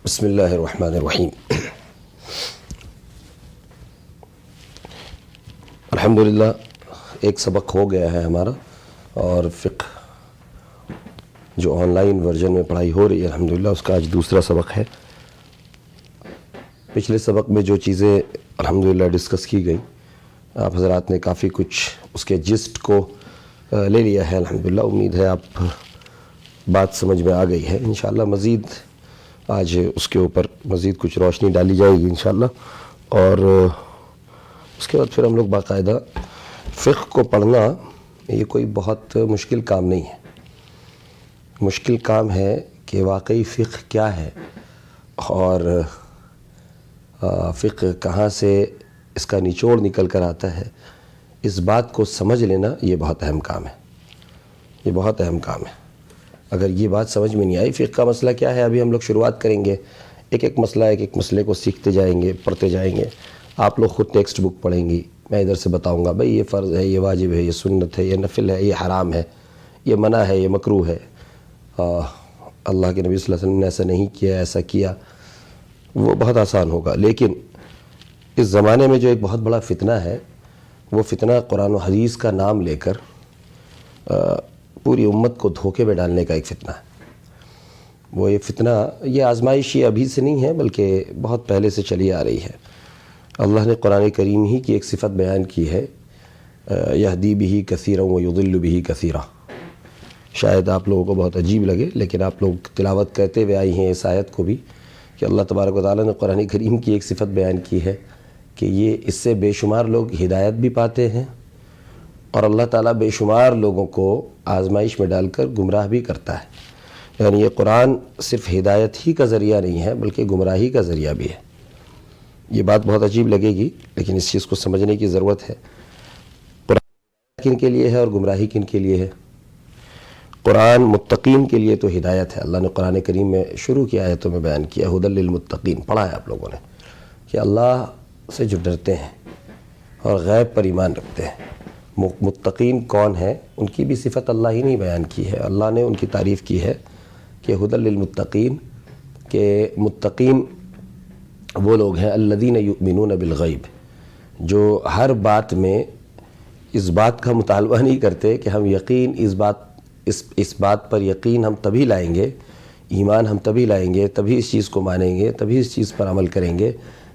بسم اللہ الرحمن الرحیم۔ الحمدللہ ایک سبق ہو گیا ہے ہمارا، اور فقہ جو آن لائن ورژن میں پڑھائی ہو رہی ہے الحمدللہ اس کا آج دوسرا سبق ہے۔ پچھلے سبق میں جو چیزیں الحمدللہ ڈسکس کی گئی، آپ حضرات نے کافی کچھ اس کے جسٹ کو لے لیا ہے الحمدللہ۔ امید ہے آپ بات سمجھ میں آ گئی ہے۔ انشاءاللہ مزید آج اس کے اوپر مزید کچھ روشنی ڈالی جائے گی انشاءاللہ، اور اس کے بعد پھر ہم لوگ باقاعدہ فقہ کو پڑھنا یہ کوئی بہت مشکل کام نہیں ہے۔ مشکل کام ہے کہ واقعی فقہ کیا ہے اور فقہ کہاں سے اس کا نچوڑ نکل کر آتا ہے، اس بات کو سمجھ لینا یہ بہت اہم کام ہے۔ یہ بہت اہم کام ہے۔ اگر یہ بات سمجھ میں نہیں آئی فقہ کا مسئلہ کیا ہے، ابھی ہم لوگ شروعات کریں گے، ایک ایک مسئلے کو سیکھتے جائیں گے، پڑھتے جائیں گے۔ آپ لوگ خود ٹیکسٹ بک پڑھیں گی، میں ادھر سے بتاؤں گا بھئی یہ فرض ہے، یہ واجب ہے، یہ سنت ہے، یہ نفل ہے، یہ حرام ہے، یہ منع ہے، یہ مکروہ ہے، اللہ کے نبی صلی اللہ علیہ وسلم نے ایسا نہیں کیا، ایسا کیا، وہ بہت آسان ہوگا۔ لیکن اس زمانے میں جو ایک بہت بڑا فتنہ ہے، وہ فتنہ قرآن و حدیث کا نام لے کر پوری امت کو دھوکے میں ڈالنے کا ایک فتنہ ہے۔ وہ یہ فتنہ، یہ آزمائش یہ ابھی سے نہیں ہے بلکہ بہت پہلے سے چلی آ رہی ہے۔ اللہ نے قرآن کریم ہی کی ایک صفت بیان کی ہے، یہدی بہ کثیرا ویضل بہ کثیرا۔ شاید آپ لوگوں کو بہت عجیب لگے، لیکن آپ لوگ تلاوت کرتے ہوئے آئی ہیں اس آیت کو بھی کہ اللہ تبارک و تعالیٰ نے قرآن کریم کی ایک صفت بیان کی ہے کہ یہ اس سے بے شمار لوگ ہدایت بھی پاتے ہیں، اور اللہ تعالیٰ بے شمار لوگوں کو آزمائش میں ڈال کر گمراہ بھی کرتا ہے۔ یعنی یہ قرآن صرف ہدایت ہی کا ذریعہ نہیں ہے بلکہ گمراہی کا ذریعہ بھی ہے۔ یہ بات بہت عجیب لگے گی، لیکن اس چیز کو سمجھنے کی ضرورت ہے۔ قرآن کن کے لیے ہے اور گمراہی کن کے لیے ہے؟ قرآن متقین کے لیے تو ہدایت ہے۔ اللہ نے قرآن کریم میں شروع کی آیتوں میں بیان کیا ھدی للمتقین، پڑھا ہے آپ لوگوں نے کہ اللہ سے جو ڈرتے ہیں اور غیب پر ایمان رکھتے ہیں۔ متقین کون ہیں؟ ان کی بھی صفت اللہ ہی نے بیان کی ہے۔ اللہ نے ان کی تعریف کی ہے کہ ھدی للمتقین، کہ متقین وہ لوگ ہیں الذین یؤمنون بالغیب، جو ہر بات میں اس بات کا مطالبہ نہیں کرتے کہ ہم یقین اس بات پر یقین ہم تبھی لائیں گے، ایمان ہم تبھی لائیں گے، تبھی اس چیز کو مانیں گے، تبھی اس چیز پر عمل کریں گے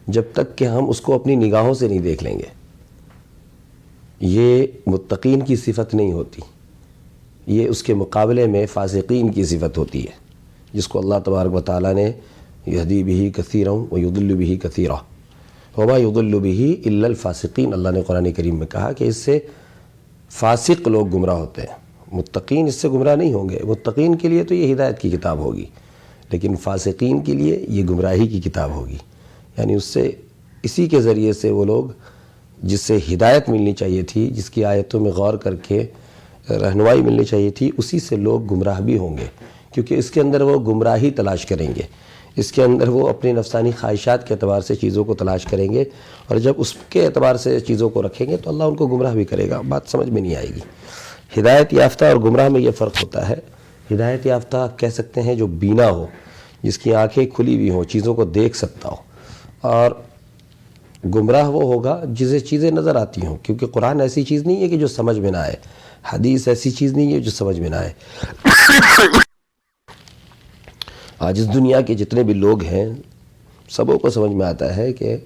جب تک کہ ہم اس کو اپنی نگاہوں سے نہیں دیکھ لیں گے۔ یہ متقین کی صفت نہیں ہوتی، یہ اس کے مقابلے میں فاسقین کی صفت ہوتی ہے، جس کو اللہ تبارک و تعالیٰ نے یہدی بہ کثیرا ویضل بہ کثیرا وما یضل بہ الا الفاسقین، اللہ نے قرآن کریم میں کہا کہ اس سے فاسق لوگ گمراہ ہوتے ہیں، متقین اس سے گمراہ نہیں ہوں گے۔ متقین کے لیے تو یہ ہدایت کی کتاب ہوگی، لیکن فاسقین کے لیے یہ گمراہی کی کتاب ہوگی۔ یعنی اسی کے ذریعے سے وہ لوگ جس سے ہدایت ملنی چاہیے تھی، جس کی آیتوں میں غور کر کے رہنمائی ملنی چاہیے تھی، اسی سے لوگ گمراہ بھی ہوں گے، کیونکہ اس کے اندر وہ گمراہی تلاش کریں گے، اس کے اندر وہ اپنی نفسانی خواہشات کے اعتبار سے چیزوں کو تلاش کریں گے، اور جب اس کے اعتبار سے چیزوں کو رکھیں گے تو اللہ ان کو گمراہ بھی کرے گا۔ بات سمجھ میں نہیں آئے گی۔ ہدایت یافتہ اور گمراہ میں یہ فرق ہوتا ہے۔ ہدایت یافتہ کہہ سکتے ہیں جو بینا ہو، جس کی آنکھیں کھلی ہوئی ہوں، چیزوں کو دیکھ سکتا ہو، اور گمراہ وہ ہوگا جسے چیزیں نظر آتی ہوں، کیونکہ قرآن ایسی چیز نہیں ہے کہ جو سمجھ میں نہ آئے، حدیث ایسی چیز نہیں ہے جو سمجھ میں نہ آئے۔ آج اس دنیا کے جتنے بھی لوگ ہیں سبوں کو سمجھ میں آتا ہے کہ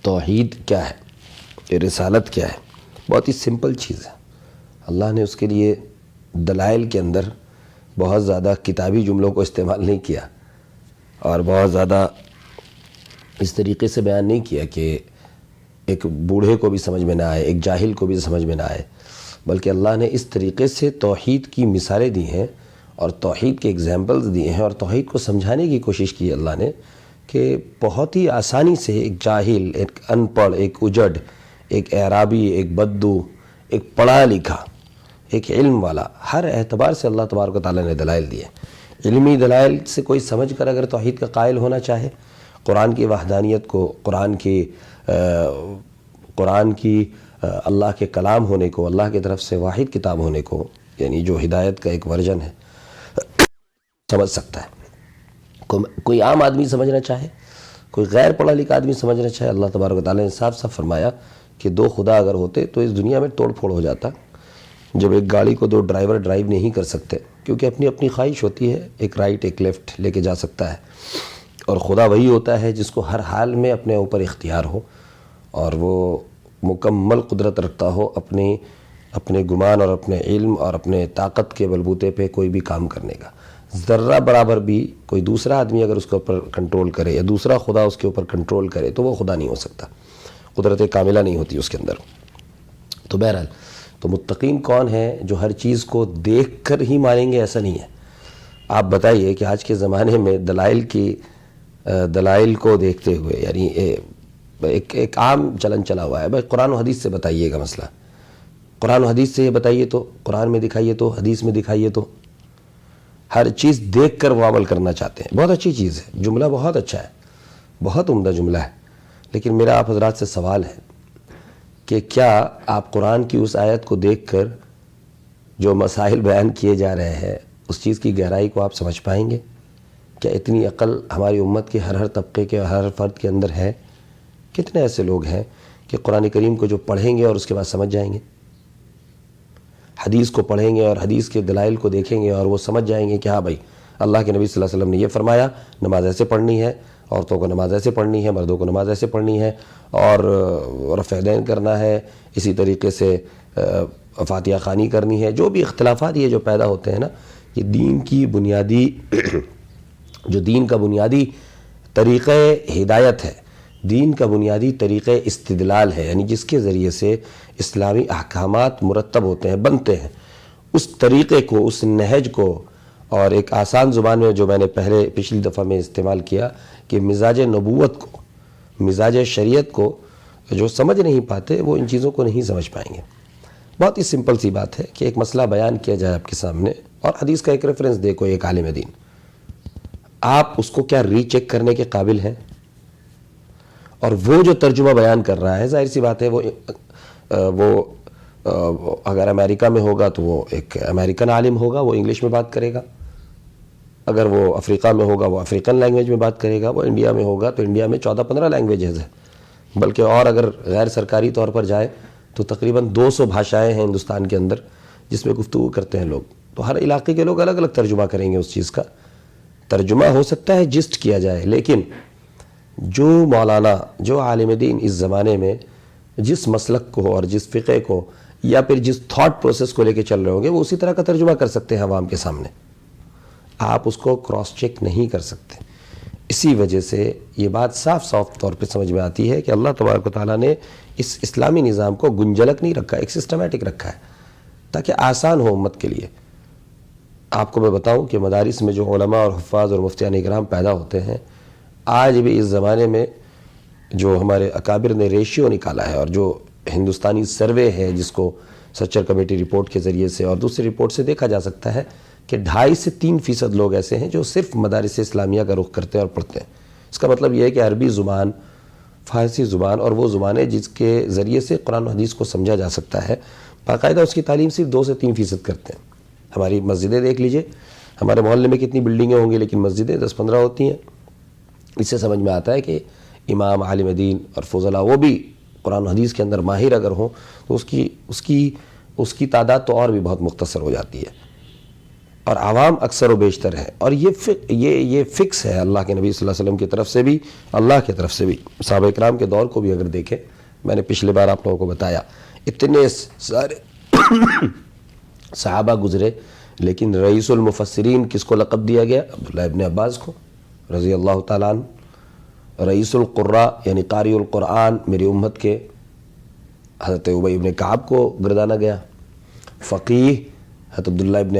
توحید کیا ہے، رسالت کیا ہے۔ بہت ہی سمپل چیز ہے۔ اللہ نے اس کے لیے دلائل کے اندر بہت زیادہ کتابی جملوں کو استعمال نہیں کیا، اور بہت زیادہ اس طریقے سے بیان نہیں کیا کہ ایک بوڑھے کو بھی سمجھ میں نہ آئے، ایک جاہل کو بھی سمجھ میں نہ آئے، بلکہ اللہ نے اس طریقے سے توحید کی مثالیں دی ہیں اور توحید کے ایگزامپلز دیے ہیں، اور توحید کو سمجھانے کی کوشش کی اللہ نے کہ بہت ہی آسانی سے ایک جاہل، ایک ان پڑھ، ایک اجڑ، ایک اعرابی، ایک بدو، ایک پڑھا لکھا، ایک علم والا، ہر اعتبار سے اللہ تبارک و تعالیٰ نے دلائل دیے۔ علمی دلائل سے کوئی سمجھ کر اگر توحید کا قائل ہونا چاہے، قرآن کی وحدانیت کو، قرآن کی اللہ کے کلام ہونے کو، اللہ کی طرف سے واحد کتاب ہونے کو، یعنی جو ہدایت کا ایک ورژن ہے، سمجھ سکتا ہے۔ کوئی عام آدمی سمجھنا چاہے، کوئی غیر پڑھا لکھا آدمی سمجھنا چاہے، اللہ تبارک و تعالیٰ نے صاف صاف فرمایا کہ دو خدا اگر ہوتے تو اس دنیا میں توڑ پھوڑ ہو جاتا۔ جب ایک گاڑی کو دو ڈرائیور ڈرائیو نہیں کر سکتے کیونکہ اپنی اپنی خواہش ہوتی ہے، ایک رائٹ ایک لیفٹ لے کے جا سکتا ہے، اور خدا وہی ہوتا ہے جس کو ہر حال میں اپنے اوپر اختیار ہو اور وہ مکمل قدرت رکھتا ہو اپنے گمان اور اپنے علم اور اپنے طاقت کے بلبوتے پہ کوئی بھی کام کرنے کا۔ ذرہ برابر بھی کوئی دوسرا آدمی اگر اس کے اوپر کنٹرول کرے یا دوسرا خدا اس کے اوپر کنٹرول کرے تو وہ خدا نہیں ہو سکتا، قدرت کاملہ نہیں ہوتی اس کے اندر۔ تو بہرحال تو متقین کون ہیں؟ جو ہر چیز کو دیکھ کر ہی مانیں گے، ایسا نہیں ہے۔ آپ بتائیے کہ آج کے زمانے میں دلائل کو دیکھتے ہوئے، یعنی ایک عام چلن چلا ہوا ہے، بھائی قرآن و حدیث سے بتائیے گا مسئلہ، قرآن و حدیث سے یہ بتائیے تو، قرآن میں دکھائیے تو، حدیث میں دکھائیے تو، ہر چیز دیکھ کر وہ عمل کرنا چاہتے ہیں۔ بہت اچھی چیز ہے، جملہ بہت اچھا ہے، بہت عمدہ جملہ ہے، لیکن میرا آپ حضرات سے سوال ہے کہ کیا آپ قرآن کی اس آیت کو دیکھ کر جو مسائل بیان کیے جا رہے ہیں اس چیز کی گہرائی کو آپ سمجھ پائیں گے؟ کیا اتنی عقل ہماری امت کے ہر طبقے کے ہر فرد کے اندر ہے؟ کتنے ایسے لوگ ہیں کہ قرآن کریم کو جو پڑھیں گے اور اس کے بعد سمجھ جائیں گے، حدیث کو پڑھیں گے اور حدیث کے دلائل کو دیکھیں گے اور وہ سمجھ جائیں گے کہ ہاں بھائی اللہ کے نبی صلی اللہ علیہ وسلم نے یہ فرمایا، نماز ایسے پڑھنی ہے، عورتوں کو نماز ایسے پڑھنی ہے، مردوں کو نماز ایسے پڑھنی ہے، اور رفع دین کرنا ہے، اسی طریقے سے فاتحہ خوانی کرنی ہے۔ جو بھی اختلافات یہ جو پیدا ہوتے ہیں نا، یہ دین کی بنیادی جو دین کا بنیادی طریقہ ہدایت ہے، دین کا بنیادی طریقہ استدلال ہے، یعنی جس کے ذریعے سے اسلامی احکامات مرتب ہوتے ہیں، بنتے ہیں، اس طریقے کو، اس نہج کو، اور ایک آسان زبان میں جو میں نے پچھلی دفعہ میں استعمال کیا کہ مزاج نبوت کو، مزاج شریعت کو جو سمجھ نہیں پاتے وہ ان چیزوں کو نہیں سمجھ پائیں گے۔ بہت ہی سمپل سی بات ہے کہ ایک مسئلہ بیان کیا جائے آپ کے سامنے اور حدیث کا ایک ریفرنس دے کوئی ایک عالم دین، آپ اس کو کیا ری چیک کرنے کے قابل ہیں؟ اور وہ جو ترجمہ بیان کر رہا ہے، ظاہر سی بات ہے وہ اگر امریکہ میں ہوگا تو وہ ایک امریکن عالم ہوگا، وہ انگلش میں بات کرے گا، اگر وہ افریقہ میں ہوگا وہ افریقن لینگویج میں بات کرے گا، وہ انڈیا میں ہوگا تو انڈیا میں 14-15 لینگویجز ہیں، بلکہ اور اگر غیر سرکاری طور پر جائے تو تقریباً 200 بھاشائیں ہیں ہندوستان کے اندر جس میں گفتگو کرتے ہیں لوگ، تو ہر علاقے کے لوگ الگ الگ ترجمہ کریں گے، اس چیز کا ترجمہ ہو سکتا ہے جسٹ کیا جائے، لیکن جو مولانا، جو عالم دین اس زمانے میں جس مسلک کو اور جس فقہ کو یا پھر جس تھاٹ پروسیس کو لے کے چل رہے ہوں گے، وہ اسی طرح کا ترجمہ کر سکتے ہیں عوام کے سامنے، آپ اس کو کراس چیک نہیں کر سکتے۔ اسی وجہ سے یہ بات صاف طور پہ سمجھ میں آتی ہے کہ اللہ تبارک و تعالیٰ نے اس اسلامی نظام کو گنجلک نہیں رکھا، ایک سسٹمیٹک رکھا ہے تاکہ آسان ہو امت کے لیے۔ آپ کو میں بتاؤں کہ مدارس میں جو علماء اور حفاظ اور مفتیان اکرام پیدا ہوتے ہیں، آج بھی اس زمانے میں جو ہمارے اکابر نے ریشیو نکالا ہے اور جو ہندوستانی سروے ہے جس کو سچر کمیٹی رپورٹ کے ذریعے سے اور دوسری رپورٹ سے دیکھا جا سکتا ہے کہ 2.5 سے 3% لوگ ایسے ہیں جو صرف مدارس اسلامیہ کا رخ کرتے ہیں اور پڑھتے ہیں۔ اس کا مطلب یہ ہے کہ عربی زبان، فارسی زبان اور وہ زبانیں جس کے ذریعے سے قرآن و حدیث کو سمجھا جا سکتا ہے، باقاعدہ اس کی تعلیم صرف 2 سے 3% کرتے ہیں۔ ہماری مسجدیں دیکھ لیجئے، ہمارے محلے میں کتنی بلڈنگیں ہوں گی لیکن مسجدیں 10-15 ہوتی ہیں۔ اس سے سمجھ میں آتا ہے کہ امام، عالم دین اور فضلاء وہ بھی قرآن و حدیث کے اندر ماہر اگر ہوں تو اس کی تعداد تو اور بھی بہت مختصر ہو جاتی ہے، اور عوام اکثر و بیشتر ہے، اور یہ فکس ہے اللہ کے نبی صلی اللہ علیہ وسلم کی طرف سے بھی، اللہ کی طرف سے بھی۔ صحابہ اکرام کے دور کو بھی اگر دیکھیں، میں نے پچھلے بار آپ لوگوں کو بتایا اتنے سارے صحابہ گزرے، لیکن رئیس المفسرین کس کو لقب دیا گیا؟ عبداللہ ابن عباس کو رضی اللہ تعالیٰ عنہ۔ رئیس القراء یعنی قاری القرآن میری امت کے حضرت ابی ابن کعب کو گردانا گیا۔ فقیہ حضرت عبداللہ ابن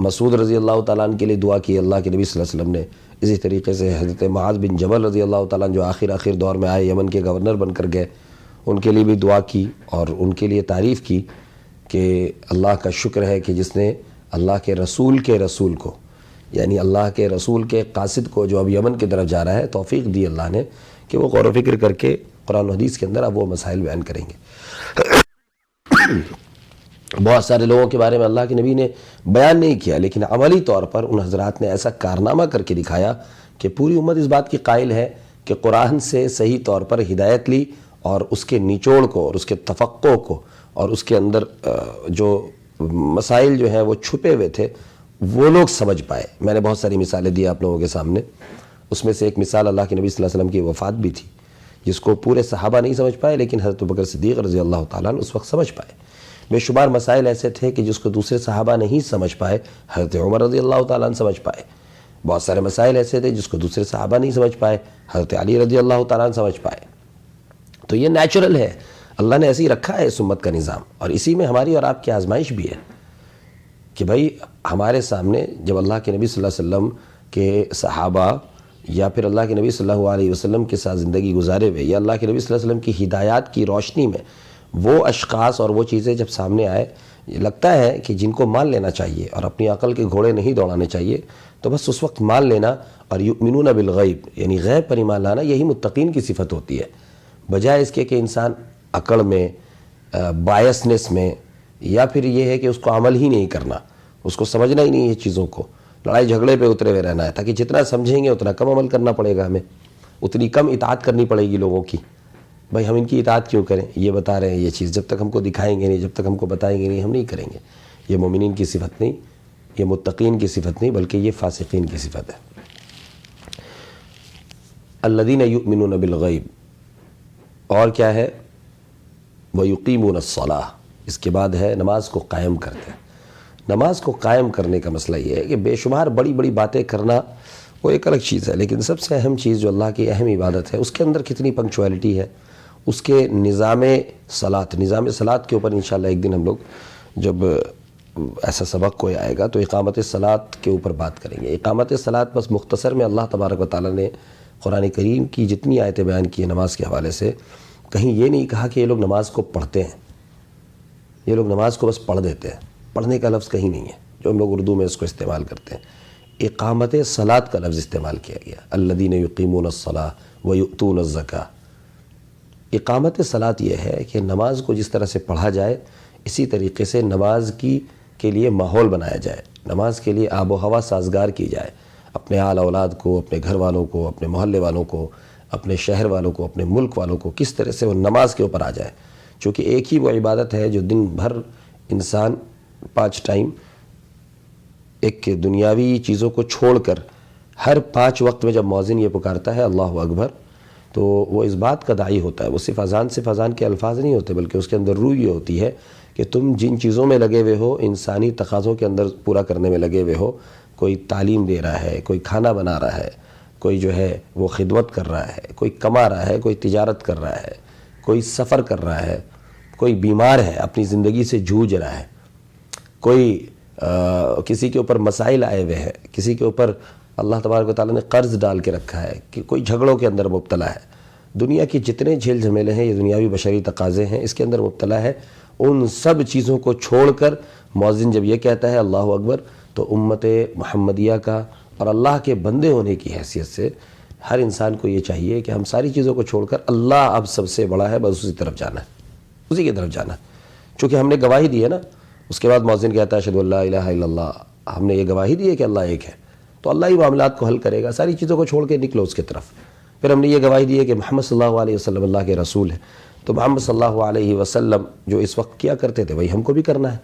مسعود رضی اللہ تعالیٰ عنہ کے لیے دعا کی اللہ کے نبی صلی اللہ علیہ وسلم نے۔ اسی طریقے سے حضرت معاذ بن جبل رضی اللہ تعالیٰ عنہ جو آخر دور میں آئے، یمن کے گورنر بن کر گئے، ان کے لیے بھی دعا کی اور ان کے لیے تعریف کی کہ اللہ کا شکر ہے کہ جس نے اللہ کے رسول کو، یعنی اللہ کے رسول کے قاصد کو جو اب یمن کی طرف جا رہا ہے، توفیق دی اللہ نے کہ وہ غور و فکر کر کے قرآن و حدیث کے اندر اب وہ مسائل بیان کریں گے۔ بہت سارے لوگوں کے بارے میں اللہ کے نبی نے بیان نہیں کیا، لیکن عملی طور پر ان حضرات نے ایسا کارنامہ کر کے دکھایا کہ پوری امت اس بات کی قائل ہے کہ قرآن سے صحیح طور پر ہدایت لی اور اس کے نچوڑ کو اور اس کے تفقع کو اور اس کے اندر جو مسائل جو ہیں وہ چھپے ہوئے تھے وہ لوگ سمجھ پائے۔ میں نے بہت ساری مثالیں دی آپ لوگوں کے سامنے، اس میں سے ایک مثال اللہ کے نبی صلی اللہ علیہ وسلم کی وفات بھی تھی، جس کو پورے صحابہ نہیں سمجھ پائے، لیکن حضرت ابوبکر صدیق رضی اللہ تعالیٰ عنہ اس وقت سمجھ پائے۔ بے شمار مسائل ایسے تھے کہ جس کو دوسرے صحابہ نہیں سمجھ پائے، حضرت عمر رضی اللہ تعالیٰ عنہ سمجھ پائے۔ بہت سارے مسائل ایسے تھے جس کو دوسرے صحابہ نہیں سمجھ پائے، حضرت علی رضی اللہ تعالیٰ عنہ سمجھ پائے۔ تو یہ نیچرل ہے، اللہ نے ایسے ہی رکھا ہے اس امت کا نظام، اور اسی میں ہماری اور آپ کی آزمائش بھی ہے کہ بھائی ہمارے سامنے جب اللہ کے نبی صلی اللہ علیہ وسلم کے صحابہ یا پھر اللہ کے نبی صلی اللہ علیہ وسلم کے ساتھ زندگی گزارے ہوئے یا اللہ کے نبی صلی اللہ علیہ وسلم کی ہدایات کی روشنی میں وہ اشخاص اور وہ چیزیں جب سامنے آئے، لگتا ہے کہ جن کو مان لینا چاہیے اور اپنی عقل کے گھوڑے نہیں دوڑانے چاہیے، تو بس اس وقت مان لینا اور یؤمنون بالغیب یعنی غیب پر ایمان لانا، یہی متقین کی صفت ہوتی ہے، بجائے اس کے کہ انسان عقل میں، بائسنس میں، یا پھر یہ ہے کہ اس کو عمل ہی نہیں کرنا، اس کو سمجھنا ہی نہیں ہے چیزوں کو، لڑائی جھگڑے پہ اترے ہوئے رہنا ہے، تاکہ جتنا سمجھیں گے اتنا کم عمل کرنا پڑے گا، ہمیں اتنی کم اطاعت کرنی پڑے گی لوگوں کی۔ بھائی ہم ان کی اطاعت کیوں کریں؟ یہ بتا رہے ہیں یہ چیز، جب تک ہم کو دکھائیں گے نہیں، جب تک ہم کو بتائیں گے نہیں، ہم نہیں کریں گے۔ یہ مومنین کی صفت نہیں، یہ متقین کی صفت نہیں، بلکہ یہ فاسقین کی صفت ہے۔ الذین یؤمنون بالغیب، اور کیا ہے؟ وَيُقِيمُونَ الصَّلَاةَ، اس کے بعد ہے نماز کو قائم کرتے ہیں۔ نماز کو قائم کرنے کا مسئلہ یہ ہے کہ بے شمار بڑی بڑی باتیں کرنا وہ ایک الگ چیز ہے، لیکن سب سے اہم چیز جو اللہ کی اہم عبادت ہے اس کے اندر کتنی پنکچویلٹی ہے، اس کے نظام صلاۃ کے اوپر انشاءاللہ ایک دن ہم لوگ جب ایسا سبق کوئی آئے گا تو اقامت صلاۃ کے اوپر بات کریں گے۔ اقامت صلاۃ بس مختصر میں اللہ تبارک و تعالیٰ نے قرآن کریم کی جتنی آیتیں بیان کی ہیں نماز کے حوالے سے، کہیں یہ نہیں کہا کہ یہ لوگ نماز کو پڑھتے ہیں، یہ لوگ نماز کو بس پڑھ دیتے ہیں، پڑھنے کا لفظ کہیں نہیں ہے جو ہم لوگ اردو میں اس کو استعمال کرتے ہیں۔ اقامت صلاۃ کا لفظ استعمال کیا گیا، الذین یقیمون الصلاۃ ویؤتون الزکاۃ۔ اقامت صلاۃ یہ ہے کہ نماز کو جس طرح سے پڑھا جائے اسی طریقے سے نماز کے لیے ماحول بنایا جائے، نماز کے لیے آب و ہوا سازگار کی جائے، اپنے آل اولاد کو، اپنے گھر والوں کو، اپنے محلے والوں کو، اپنے شہر والوں کو، اپنے ملک والوں کو کس طرح سے وہ نماز کے اوپر آ جائے، چونکہ ایک ہی وہ عبادت ہے جو دن بھر انسان 5 ٹائم ایک دنیاوی چیزوں کو چھوڑ کر ہر 5 وقت میں جب مؤذن یہ پکارتا ہے اللہ اکبر، تو وہ اس بات کا داعی ہوتا ہے، وہ صرف اذان کے الفاظ نہیں ہوتے، بلکہ اس کے اندر روح یہ ہوتی ہے کہ تم جن چیزوں میں لگے ہوئے ہو، انسانی تقاضوں کے اندر پورا کرنے میں لگے ہوئے ہو، کوئی تعلیم دے رہا ہے، کوئی کھانا بنا رہا ہے، کوئی جو ہے وہ خدمت کر رہا ہے، کوئی کما رہا ہے، کوئی تجارت کر رہا ہے، کوئی سفر کر رہا ہے، کوئی بیمار ہے اپنی زندگی سے جوجھ رہا ہے، کوئی کسی کے اوپر مسائل آئے ہوئے ہیں، کسی کے اوپر اللہ تبارک و تعالیٰ نے قرض ڈال کے رکھا ہے، کہ کوئی جھگڑوں کے اندر مبتلا ہے، دنیا کی جتنے جھیل جھمیلے ہیں، یہ دنیاوی بشری تقاضے ہیں، اس کے اندر مبتلا ہے، ان سب چیزوں کو چھوڑ کر مؤذن جب یہ کہتا ہے اللہ اکبر، تو امت محمدیہ کا اور اللہ کے بندے ہونے کی حیثیت سے ہر انسان کو یہ چاہیے کہ ہم ساری چیزوں کو چھوڑ کر اللہ اب سب سے بڑا ہے، بس اسی طرف جانا ہے، اسی کی طرف جانا ہے، چونکہ ہم نے گواہی دی ہے نا۔ اس کے بعد مؤذن کہتا ہے اشہد ان لا الہ الا اللہ، ہم نے یہ گواہی دی ہے کہ اللہ ایک ہے، تو اللہ ہی معاملات کو حل کرے گا، ساری چیزوں کو چھوڑ کے نکلو اس کی طرف۔ پھر ہم نے یہ گواہی دی ہے کہ محمد صلی اللہ علیہ وسلم اللہ کے رسول ہے، تو محمد صلی اللہ علیہ وسلم جو اس وقت کیا کرتے تھے وہی ہم کو بھی کرنا ہے۔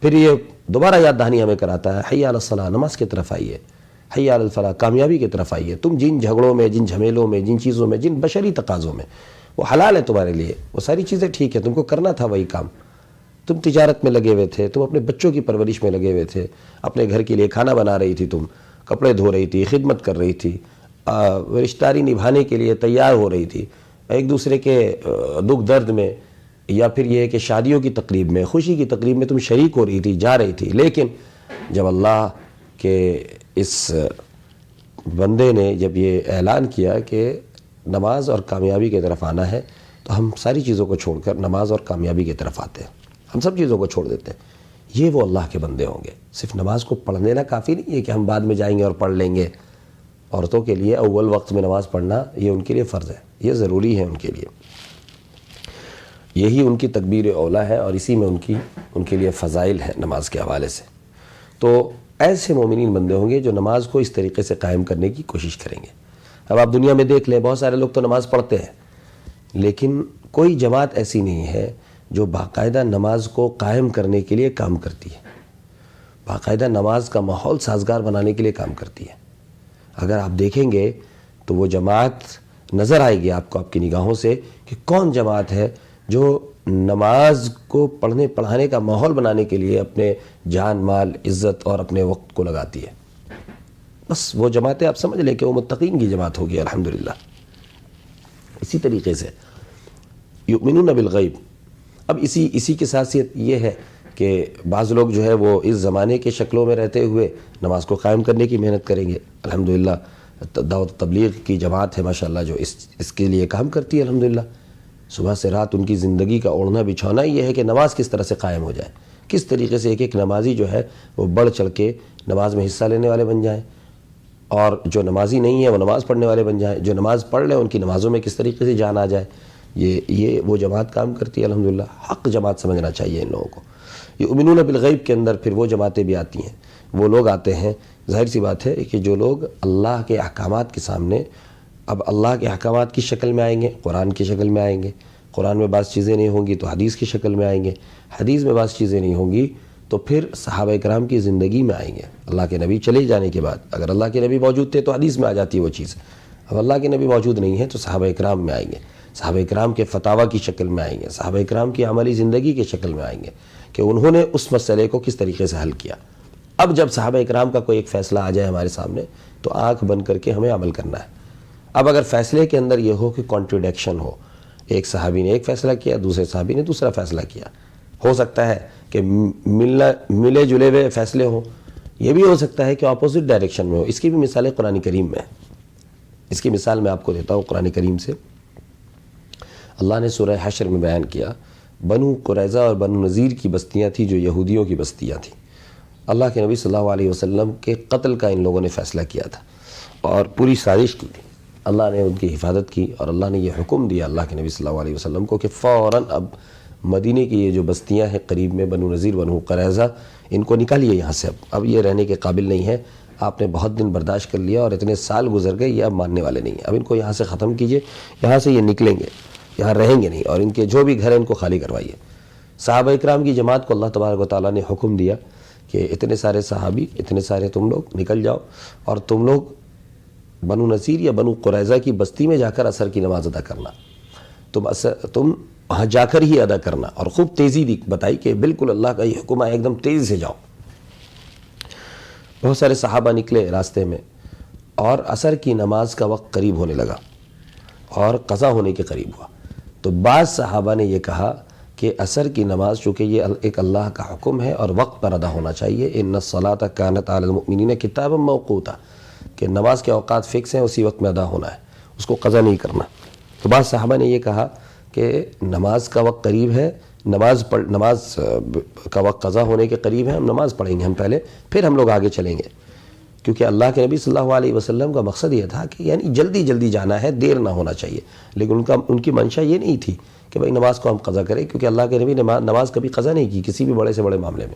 پھر یہ دوبارہ یاد دہانی ہمیں کراتا ہے حی علی الصلاۃ، نماز کی طرف آئیے، حی علی الفلاح، کامیابی کی طرف آئیے، تم جن جھگڑوں میں، جن جھمیلوں میں، جن چیزوں میں، جن بشری تقاضوں میں، وہ حلال ہے تمہارے لیے، وہ ساری چیزیں ٹھیک ہے، تم کو کرنا تھا وہی کام، تم تجارت میں لگے ہوئے تھے، تم اپنے بچوں کی پرورش میں لگے ہوئے تھے، اپنے گھر کے لیے کھانا بنا رہی تھی، تم کپڑے دھو رہی تھی، خدمت کر رہی تھی، رشتہ داری نبھانے کے لیے تیار ہو رہی تھی، ایک دوسرے کے دکھ درد میں، یا پھر یہ ہے کہ شادیوں کی تقریب میں، خوشی کی تقریب میں تم شریک ہو رہی تھی، جا رہی تھی، لیکن جب اللہ کے اس بندے نے جب یہ اعلان کیا کہ نماز اور کامیابی کی طرف آنا ہے، تو ہم ساری چیزوں کو چھوڑ کر نماز اور کامیابی کی طرف آتے ہیں، ہم سب چیزوں کو چھوڑ دیتے ہیں۔ یہ وہ اللہ کے بندے ہوں گے۔ صرف نماز کو پڑھ لینا کافی نہیں ہے کہ ہم بعد میں جائیں گے اور پڑھ لیں گے۔ عورتوں کے لیے اول وقت میں نماز پڑھنا یہ ان کے لیے فرض ہے، یہ ضروری ہے ان کے لیے۔ یہی ان کی تکبیر اولا ہے اور اسی میں ان کے لیے فضائل ہیں نماز کے حوالے سے. تو ایسے مومنین بندے ہوں گے جو نماز کو اس طریقے سے قائم کرنے کی کوشش کریں گے. اب آپ دنیا میں دیکھ لیں، بہت سارے لوگ تو نماز پڑھتے ہیں لیکن کوئی جماعت ایسی نہیں ہے جو باقاعدہ نماز کو قائم کرنے کے لیے کام کرتی ہے، باقاعدہ نماز کا ماحول سازگار بنانے کے لیے کام کرتی ہے. اگر آپ دیکھیں گے تو وہ جماعت نظر آئے گی آپ کو آپ کی نگاہوں سے کہ کون جماعت ہے جو نماز کو پڑھنے پڑھانے کا ماحول بنانے کے لیے اپنے جان مال عزت اور اپنے وقت کو لگاتی ہے. بس وہ جماعتیں آپ سمجھ لیں کہ وہ متقین کی جماعت ہوگی الحمدللہ. اسی طریقے سے یؤمنون بالغیب. اب اسی کی خاصیت یہ ہے کہ بعض لوگ جو ہے وہ اس زمانے کے شکلوں میں رہتے ہوئے نماز کو قائم کرنے کی محنت کریں گے. الحمدللہ دعوت تبلیغ کی جماعت ہے ماشاءاللہ جو اس کے لیے کام کرتی ہے الحمدللہ. صبح سے رات ان کی زندگی کا اوڑھنا بچھونا یہ ہے کہ نماز کس طرح سے قائم ہو جائے، کس طریقے سے ایک ایک نمازی جو ہے وہ بڑھ چڑھ کے نماز میں حصہ لینے والے بن جائیں، اور جو نمازی نہیں ہے وہ نماز پڑھنے والے بن جائیں، جو نماز پڑھ لیں ان کی نمازوں میں کس طریقے سے جان آ جائے. یہ وہ جماعت کام کرتی ہے الحمدللہ. حق جماعت سمجھنا چاہیے ان لوگوں کو. یؤمنون بالغیب کے اندر پھر وہ جماعتیں بھی آتی ہیں، وہ لوگ آتے ہیں. ظاہر سی بات ہے کہ جو لوگ اللہ کے احکامات کے سامنے، اب اللہ کے احکامات کی شکل میں آئیں گے، قرآن کی شکل میں آئیں گے، قرآن میں بعض چیزیں نہیں ہوں گی تو حدیث کی شکل میں آئیں گے، حدیث میں بعض چیزیں نہیں ہوں گی تو پھر صحابہ کرام کی زندگی میں آئیں گے. اللہ کے نبی چلے جانے کے بعد اگر اللہ کے نبی موجود تھے تو حدیث میں آ جاتی ہے وہ چیز. اب اللہ کے نبی موجود نہیں ہے تو صحابہ کرام میں آئیں گے، صحابہ کرام کے فتاویٰ کی شکل میں آئیں گے، صحابہ کرام کی عملی زندگی کی شکل میں آئیں گے کہ انہوں نے اس مسئلے کو کس طریقے سے حل کیا. اب جب صحابہ کرام کا کوئی ایک فیصلہ آ جائے ہمارے سامنے تو آنکھ بند کر کے ہمیں عمل کرنا ہے. اب اگر فیصلے کے اندر یہ ہو کہ کانٹریڈکشن ہو، ایک صحابی نے ایک فیصلہ کیا، دوسرے صحابی نے دوسرا فیصلہ کیا، ہو سکتا ہے کہ ملے جلے ہوئے فیصلے ہوں، یہ بھی ہو سکتا ہے کہ اپوزٹ ڈائریکشن میں ہو. اس کی بھی مثالیں قرآن کریم میں. اس کی مثال میں آپ کو دیتا ہوں قرآن کریم سے. اللہ نے سورہ حشر میں بیان کیا بنو قریظہ اور بنو نذیر کی بستیاں تھیں جو یہودیوں کی بستیاں تھیں. اللہ کے نبی صلی اللہ علیہ وسلم کے قتل کا ان لوگوں نے فیصلہ کیا تھا اور پوری سازش کی تھی. اللہ نے ان کی حفاظت کی اور اللہ نے یہ حکم دیا اللہ کے نبی صلی اللہ علیہ وسلم کو کہ فوراً اب مدینے کی یہ جو بستیاں ہیں قریب میں بنو نذیر بنو قریظہ، ان کو نکالیے یہاں سے. اب یہ رہنے کے قابل نہیں ہے، آپ نے بہت دن برداشت کر لیا اور اتنے سال گزر گئے، یہ اب ماننے والے نہیں ہیں. اب ان کو یہاں سے ختم کیجئے، یہاں سے یہ نکلیں گے، یہاں رہیں گے نہیں، اور ان کے جو بھی گھر ہیں ان کو خالی کروائیے. صحابہ اکرام کی جماعت کو اللہ تبارک و تعالیٰ نے حکم دیا کہ اتنے سارے صحابی، اتنے سارے تم لوگ نکل جاؤ اور تم لوگ بنو نذیر یا بنو قریظہ کی بستی میں جا کر عصر کی نماز ادا کرنا. تم وہاں جا کر ہی ادا کرنا. اور خوب تیزی بتائی کہ بالکل اللہ کا یہ حکم ہے، ایک دم تیزی سے جاؤ. بہت سارے صحابہ نکلے راستے میں اور عصر کی نماز کا وقت قریب ہونے لگا اور قضا ہونے کے قریب ہوا. تو بعض صحابہ نے یہ کہا کہ عصر کی نماز چونکہ یہ ایک اللہ کا حکم ہے اور وقت پر ادا ہونا چاہیے، ان الصلاۃ کانت علی المؤمنین کتابا موقوتا، کہ نماز کے اوقات فکس ہیں، اسی وقت میں ادا ہونا ہے، اس کو قضا نہیں کرنا. تو بعض صحابہ نے یہ کہا کہ نماز کا وقت قریب ہے، نماز کا وقت قضا ہونے کے قریب ہے، ہم نماز پڑھیں گے ہم پہلے، پھر ہم لوگ آگے چلیں گے. کیونکہ اللہ کے نبی صلی اللہ علیہ وسلم کا مقصد یہ تھا کہ یعنی جلدی جلدی جانا ہے، دیر نہ ہونا چاہیے. لیکن ان کی منشا یہ نہیں تھی کہ بھائی نماز کو ہم قضا کریں، کیونکہ اللہ کے نبی نے نماز کبھی قضا نہیں کی کسی بھی بڑے سے بڑے معاملے میں.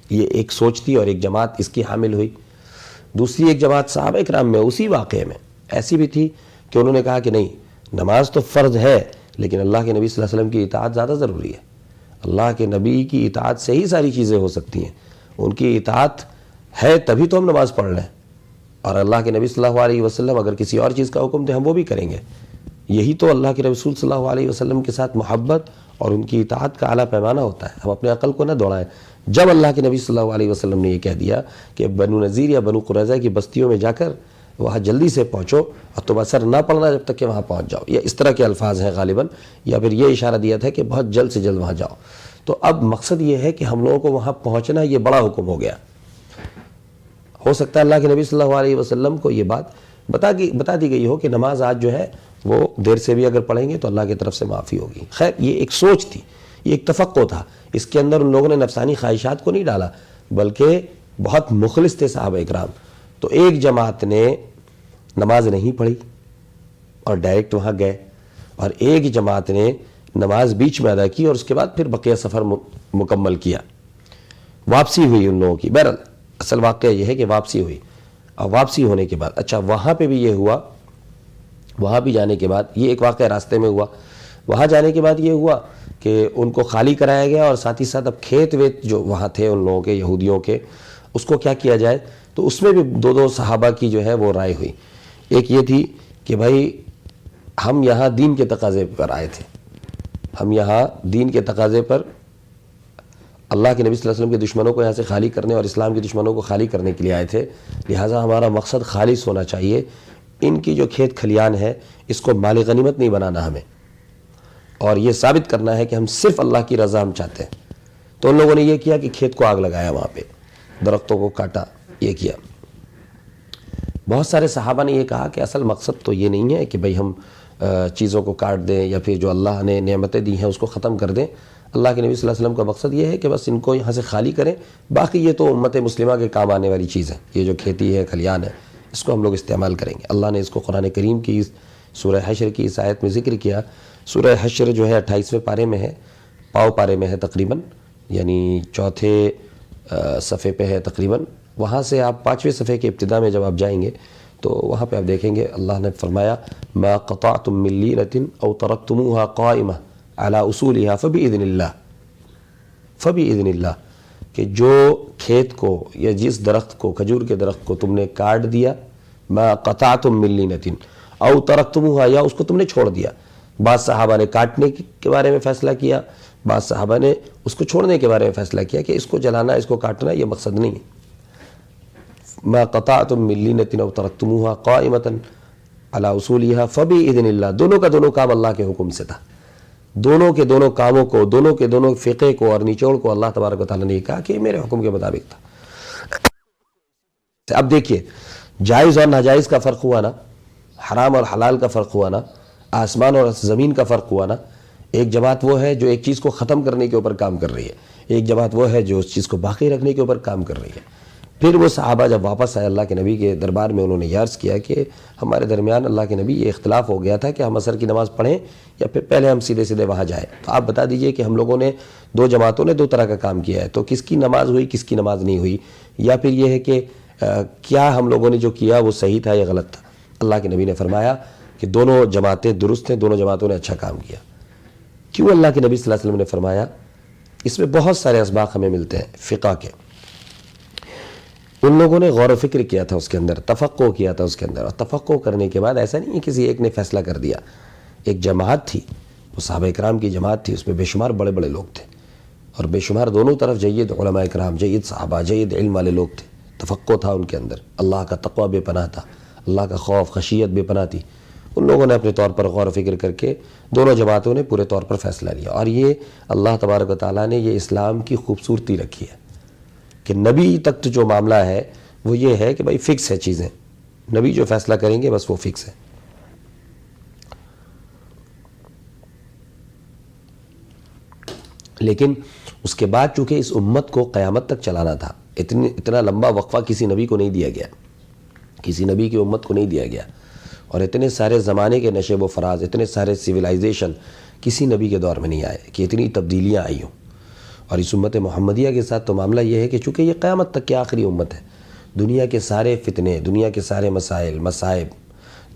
یہ ایک سوچ تھی اور ایک جماعت اس کی حامل ہوئی. دوسری ایک جماعت صحابہ اکرام میں اسی واقعے میں ایسی بھی تھی کہ انہوں نے کہا کہ نہیں، نماز تو فرض ہے لیکن اللہ کے نبی صلی اللہ علیہ وسلم کی اطاعت زیادہ ضروری ہے. اللہ کے نبی کی اطاعت سے ہی ساری چیزیں ہو سکتی ہیں. ان کی اطاعت ہے تبھی تو ہم نماز پڑھ رہے ہیں، اور اللہ کے نبی صلی اللہ علیہ وسلم اگر کسی اور چیز کا حکم دے ہم وہ بھی کریں گے. یہی تو اللہ کے رسول صلی اللہ علیہ وسلم کے ساتھ محبت اور ان کی اطاعت کا اعلیٰ پیمانہ ہوتا ہے. ہم اپنے عقل کو نہ دوڑائیں. جب اللہ کے نبی صلی اللہ علیہ وسلم نے یہ کہہ دیا کہ بنو نذیر یا بنو قریظہ کی بستیوں میں جا کر وہاں جلدی سے پہنچو اور تم اثر نہ پڑنا جب تک کہ وہاں پہنچ جاؤ، یا اس طرح کے الفاظ ہیں غالباً، یا پھر یہ اشارہ دیا تھا کہ بہت جلد سے جلد وہاں جاؤ. تو اب مقصد یہ ہے کہ ہم لوگوں کو وہاں پہنچنا یہ بڑا حکم ہو گیا. ہو سکتا ہے اللہ کے نبی صلی اللہ علیہ وسلم کو یہ بات بتا دی گئی ہو کہ نماز آج جو ہے وہ دیر سے بھی اگر پڑھیں گے تو اللہ کی طرف سے معافی ہوگی. خیر یہ ایک سوچ تھی، یہ ایک توقع تھا. اس کے اندر ان لوگوں نے نفسانی خواہشات کو نہیں ڈالا بلکہ بہت مخلص تھے صحابہ اکرام. تو ایک جماعت نے نماز نہیں پڑھی اور ڈائریکٹ وہاں گئے، اور ایک جماعت نے نماز بیچ میں ادا کی اور اس کے بعد پھر بقیہ سفر مکمل کیا. واپسی ہوئی ان لوگوں کی. بہرحال اصل واقعہ یہ ہے کہ واپسی ہوئی. اور واپسی ہونے کے بعد اچھا وہاں پہ بھی یہ ہوا, وہاں بھی جانے کے بعد یہ ایک واقعہ راستے میں ہوا. وہاں جانے کے بعد یہ ہوا کہ ان کو خالی کرایا گیا اور ساتھ ہی ساتھ اب کھیت ویت جو وہاں تھے ان لوگوں کے یہودیوں کے, اس کو کیا کیا جائے. تو اس میں بھی دو صحابہ کی جو ہے وہ رائے ہوئی. ایک یہ تھی کہ بھائی ہم یہاں دین کے تقاضے پر آئے تھے, ہم یہاں دین کے تقاضے پر اللہ کے نبی صلی اللہ علیہ وسلم کے دشمنوں کو یہاں سے خالی کرنے اور اسلام کے دشمنوں کو خالی کرنے کے لیے آئے تھے, لہٰذا ہمارا مقصد خالص ہونا چاہیے. ان کی جو کھیت کھلیان ہے اس کو مال غنیمت نہیں بنانا ہمیں, اور یہ ثابت کرنا ہے کہ ہم صرف اللہ کی رضا ہم چاہتے ہیں. تو ان لوگوں نے یہ کیا کہ کھیت کو آگ لگایا, وہاں پہ درختوں کو کاٹا, یہ کیا. بہت سارے صحابہ نے یہ کہا کہ اصل مقصد تو یہ نہیں ہے کہ بھئی ہم چیزوں کو کاٹ دیں یا پھر جو اللہ نے نعمتیں دی ہیں اس کو ختم کر دیں. اللہ کے نبی صلی اللہ علیہ وسلم کا مقصد یہ ہے کہ بس ان کو یہاں سے خالی کریں, باقی یہ تو امت مسلمہ کے کام آنے والی چیز ہے. یہ جو کھیتی ہے کھلیان ہے اس کو ہم لوگ استعمال کریں گے. اللہ نے اس کو قرآن کریم کی سورہ حشر کی اس آیت میں ذکر کیا. سورہ حشر جو ہے 28ویں پارے میں ہے, پاؤ پارے میں ہے تقریباً, یعنی چوتھے صفحے پہ ہے تقریباً. وہاں سے آپ 5ویں صفحے کے ابتدا میں جب آپ جائیں گے تو وہاں پہ آپ دیکھیں گے اللہ نے فرمایا ما قطعتم من لینۃ او ترکتموها قائمہ علی اصولها فبإذن اللہ, فبإذن اللہ, کہ جو کھیت کو یا جس درخت کو, کھجور کے درخت کو تم نے کاٹ دیا, ما قطعتم من لینۃ او ترکتموها, یا اس کو تم نے چھوڑ دیا. بعض صحابہ نے کاٹنے کے بارے میں فیصلہ کیا, بعض صحابہ نے اس کو چھوڑنے کے بارے میں فیصلہ کیا کہ اس کو جلانا اس کو کاٹنا یہ مقصد نہیں ہے. ما قطعتم من لینۃ او ترکتموها قائمۃ علی اصولها فبإذن اللہ. دونوں کا دونوں کام اللہ کے حکم سے تھا. دونوں کے دونوں کاموں کو, دونوں کے دونوں فقہ کو اور نچوڑ کو اللہ تبارک و تعالیٰ نے کہا کہ میرے حکم کے مطابق تھا. اب دیکھیے جائز اور ناجائز کا فرق ہوا نا, حرام اور حلال کا فرق ہوا نا, آسمان اور زمین کا فرق ہوا نا. ایک جماعت وہ ہے جو ایک چیز کو ختم کرنے کے اوپر کام کر رہی ہے, ایک جماعت وہ ہے جو اس چیز کو باقی رکھنے کے اوپر کام کر رہی ہے. پھر وہ صحابہ جب واپس آئے اللہ کے نبی کے دربار میں, انہوں نے عرض کیا کہ ہمارے درمیان اللہ کے نبی یہ اختلاف ہو گیا تھا کہ ہم عصر کی نماز پڑھیں یا پھر پہلے ہم سیدھے سیدھے وہاں جائیں. تو آپ بتا دیجئے کہ ہم لوگوں نے, دو جماعتوں نے دو طرح کا کام کیا ہے, تو کس کی نماز ہوئی کس کی نماز نہیں ہوئی, یا پھر یہ ہے کہ کیا ہم لوگوں نے جو کیا وہ صحیح تھا یا غلط تھا. اللہ کے نبی نے فرمایا کہ دونوں جماعتیں درست ہیں, دونوں جماعتوں نے اچھا کام کیا. کیوں اللہ کے نبی صلی اللہ علیہ وسلم نے فرمایا؟ اس میں بہت سارے اسباق ہمیں ملتے ہیں فقہ کے. ان لوگوں نے غور و فکر کیا تھا اس کے اندر, تفقع کیا تھا اس کے اندر, اور تفقع کرنے کے بعد ایسا نہیں ہے کسی ایک نے فیصلہ کر دیا. ایک جماعت تھی, وہ صحابہ کرام کی جماعت تھی, اس میں بے شمار بڑے بڑے لوگ تھے, اور بے شمار دونوں طرف جید علماء کرام, جید صحابہ, جید علم والے لوگ تھے. تفقع تھا ان کے اندر, اللہ کا تقوی بے پناہ تھا, اللہ کا خوف خشیت بے پناہ تھی. ان لوگوں نے اپنے طور پر غور و فکر کر کے دونوں جماعتوں نے پورے طور پر فیصلہ لیا. اور یہ اللہ تبارک و تعالیٰ نے یہ اسلام کی خوبصورتی رکھی ہے کہ نبی تک تو جو معاملہ ہے وہ یہ ہے کہ بھائی فکس ہے چیزیں, نبی جو فیصلہ کریں گے بس وہ فکس ہے. لیکن اس کے بعد چونکہ اس امت کو قیامت تک چلانا تھا, اتنا لمبا وقفہ کسی نبی کو نہیں دیا گیا, کسی نبی کی امت کو نہیں دیا گیا, اور اتنے سارے زمانے کے نشیب و فراز, اتنے سارے سویلائزیشن کسی نبی کے دور میں نہیں آئے کہ اتنی تبدیلیاں آئی ہوں. اور اس امت محمدیہ کے ساتھ تو معاملہ یہ ہے کہ چونکہ یہ قیامت تک کی آخری امت ہے, دنیا کے سارے فتنے, دنیا کے سارے مسائل مصائب,